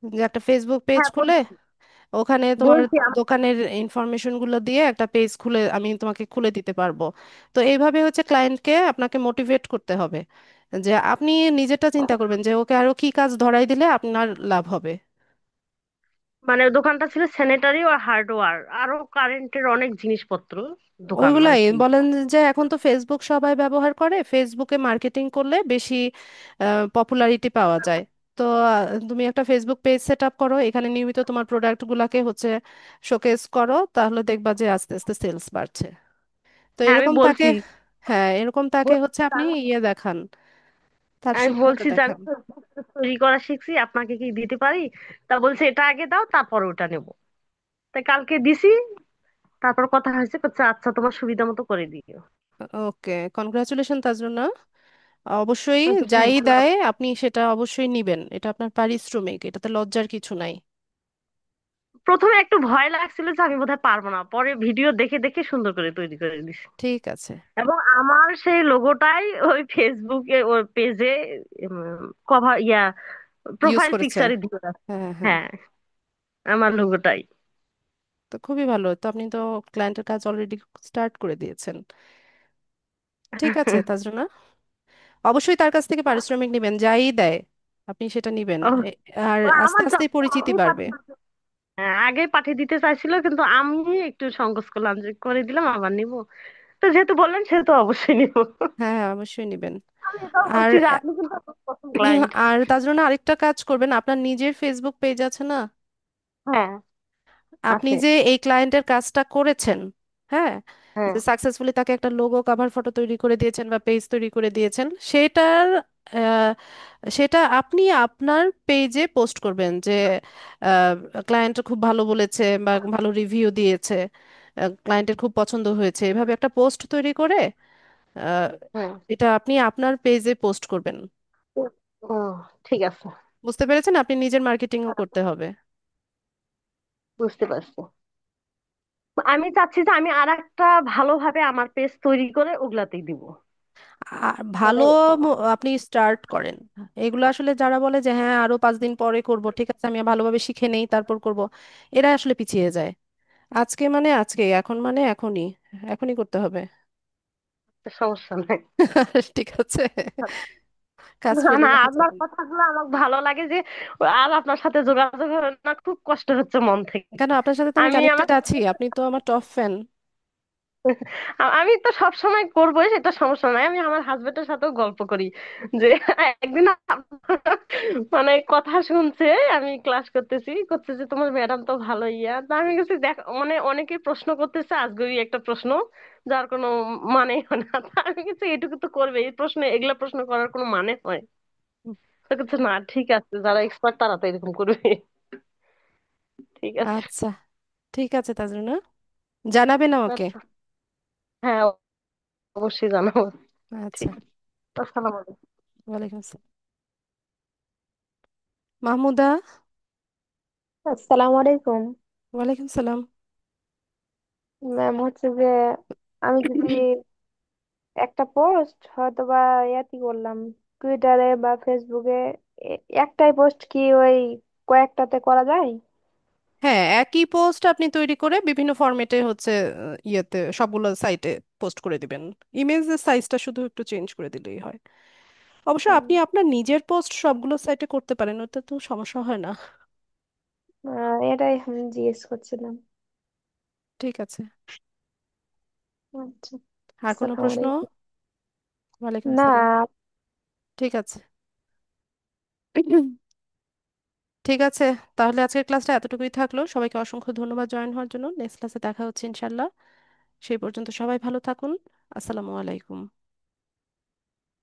যে একটা ফেসবুক পেজ হ্যাঁ, খুলে বলছি। ওখানে তোমার বলছি দোকানের ইনফরমেশন গুলো দিয়ে একটা পেজ খুলে আমি তোমাকে খুলে দিতে পারবো। তো এইভাবে হচ্ছে ক্লায়েন্টকে আপনাকে মোটিভেট করতে হবে, যে আপনি নিজেরটা চিন্তা করবেন যে ওকে আরো কি কাজ ধরাই দিলে আপনার লাভ হবে। মানে দোকানটা ছিল স্যানিটারি ও হার্ডওয়্যার, আরো কারেন্টের অনেক জিনিসপত্র দোকান আর ওইগুলাই কি। বলেন যে এখন তো ফেসবুক সবাই ব্যবহার করে, ফেসবুকে মার্কেটিং করলে বেশি পপুলারিটি পাওয়া যায়। তো তুমি একটা ফেসবুক পেজ সেট আপ করো, এখানে নিয়মিত তোমার প্রোডাক্ট গুলাকে হচ্ছে শোকেস করো, তাহলে দেখবা যে আস্তে আস্তে সেলস বাড়ছে। তো হ্যাঁ, আমি এরকম তাকে, বলছি। হ্যাঁ এরকম তাকে হচ্ছে আপনি ইয়ে দেখান, তার আমি সুবিধাটা বলছি যে আমি দেখান। Facebook তৈরি করা শিখছি, আপনাকে কি দিতে পারি? তা বলছে এটা আগে দাও, তারপর ওটা নেবো। তাই কালকে দিছি। তারপর কথা হয়েছে, বলছে আচ্ছা তোমার সুবিধা মতো করে দিও। ওকে, কনগ্রাচুলেশন তাজরুনা। অবশ্যই হ্যাঁ, যাই ধন্যবাদ। দেয় আপনি সেটা অবশ্যই নিবেন, এটা আপনার পারিশ্রমিক, এটাতে লজ্জার কিছু নাই। প্রথমে একটু ভয় লাগছিল যে আমি বোধহয় পারবো না, পরে ভিডিও দেখে দেখে সুন্দর করে তৈরি করে দিছি। ঠিক আছে, এবং আমার সেই লোগোটাই ওই ফেসবুকে ওই পেজে কভার ইউজ প্রোফাইল করেছেন। পিকচারে দিয়ে রাখছি। হ্যাঁ হ্যাঁ, হ্যাঁ, আমার লোগোটাই। তো খুবই ভালো, তো আপনি তো ক্লায়েন্টের কাজ অলরেডি স্টার্ট করে দিয়েছেন। ঠিক আছে তাজরুনা, অবশ্যই তার কাছ থেকে পারিশ্রমিক নেবেন, যাই দেয় আপনি সেটা নিবেন। ও, আর ও আস্তে আমার আস্তে পরিচিতি আগেই বাড়বে। পাঠিয়ে হ্যাঁ, আগে পাঠিয়ে দিতে চাইছিল, কিন্তু আমি একটু সংকোচ করলাম যে করে দিলাম আবার নিব। তো যেহেতু বললেন সেহেতু অবশ্যই নিব। হ্যাঁ হ্যাঁ, অবশ্যই নিবেন। আমি এটাও আর বলছি যে আপনি কিন্তু আমার প্রথম ক্লায়েন্ট। আর তার জন্য আরেকটা কাজ করবেন, আপনার নিজের ফেসবুক পেজ আছে না? হ্যাঁ, আপনি আছে। যে এই ক্লায়েন্টের কাজটা করেছেন, হ্যাঁ, হ্যাঁ, যে সাকসেসফুলি তাকে একটা লোগো কভার ফটো তৈরি করে দিয়েছেন বা পেজ তৈরি করে দিয়েছেন, সেটার আহ, সেটা আপনি আপনার পেজে পোস্ট করবেন যে ক্লায়েন্ট খুব ভালো বলেছে বা ভালো রিভিউ দিয়েছে, ক্লায়েন্টের খুব পছন্দ হয়েছে, এভাবে একটা পোস্ট তৈরি করে আহ, হ্যাঁ। এটা আপনি আপনার পেজে পোস্ট করবেন। ও, ও, ঠিক আছে। বুঝতে পেরেছেন? আপনি নিজের মার্কেটিংও করতে হবে। বুঝতে পারছি। আমি চাচ্ছি যে আমি আর একটা ভালোভাবে আমার পেজ তৈরি করে ওগুলাতেই দিব। আর মানে ভালো আপনি স্টার্ট করেন। এগুলো আসলে যারা বলে যে হ্যাঁ আরো 5 দিন পরে করব, ঠিক আছে আমি ভালোভাবে শিখে নেই তারপর করব, এরা আসলে পিছিয়ে যায়। আজকে মানে আজকে, এখন মানে এখনই, এখনই করতে হবে। সমস্যা নাই। ঠিক আছে, কাজ না ফেলে না, রাখা আপনার যাবে না। কথাগুলো আমার ভালো লাগে যে আর আপনার সাথে যোগাযোগ হবে না, খুব কষ্ট হচ্ছে মন থেকে। কেন, আপনার সাথে তো আমি আমি আমার কানেক্টেড আছি, আপনি তো আমার টপ ফ্যান। আমি তো সব সময় করবোই, সেটা সমস্যা নাই। আমি আমার হাজবেন্ডের সাথেও গল্প করি যে একদিন মানে কথা শুনছে, আমি ক্লাস করতেছি, করছে যে তোমার ম্যাডাম তো ভালো তা আমি গেছি দেখ, মানে অনেকে প্রশ্ন করতেছে, আজকে একটা প্রশ্ন যার কোনো মানে হয় না। তা আমি কিছু এটুকু তো করবে, এই প্রশ্ন, এগুলা প্রশ্ন করার কোনো মানে হয়? তো কিছু না, ঠিক আছে, যারা এক্সপার্ট তারা তো এরকম করবে। ঠিক আছে। আচ্ছা, ঠিক আছে তাজরুনা, জানাবেন আমাকে। আচ্ছা, হ্যাঁ, অবশ্যই জানাবো। আচ্ছা, ঠিক আছে। আসসালামু আলাইকুম। ওয়ালাইকুম আসসালাম। মাহমুদা। আসসালামু আলাইকুম। ওয়ালাইকুম সালাম। ম্যাম হচ্ছে যে আমি যদি একটা পোস্ট হয়তো বা ইয়াতি করলাম টুইটারে বা ফেসবুকে, একটাই পোস্ট কি ওই কয়েকটাতে করা যায়? হ্যাঁ, একই পোস্ট আপনি তৈরি করে বিভিন্ন ফরম্যাটে হচ্ছে ইয়েতে সবগুলো সাইটে পোস্ট করে দিবেন। ইমেজের সাইজটা শুধু একটু চেঞ্জ করে দিলেই হয়। অবশ্য হুম। আপনি আপনার নিজের পোস্ট সবগুলো সাইটে করতে পারেন, ওতে তো সমস্যা হয় না। এটাই আমি জিজ্ঞেস করছিলাম। ঠিক আছে। আচ্ছা। আর কোনো আসসালামু প্রশ্ন? আলাইকুম। ওয়ালাইকুম না। আসসালাম। ঠিক আছে। ঠিক আছে, তাহলে আজকের ক্লাসটা এতটুকুই থাকলো। সবাইকে অসংখ্য ধন্যবাদ জয়েন হওয়ার জন্য। নেক্সট ক্লাসে দেখা হচ্ছে ইনশাল্লাহ। সেই পর্যন্ত সবাই ভালো থাকুন। আসসালামু আলাইকুম।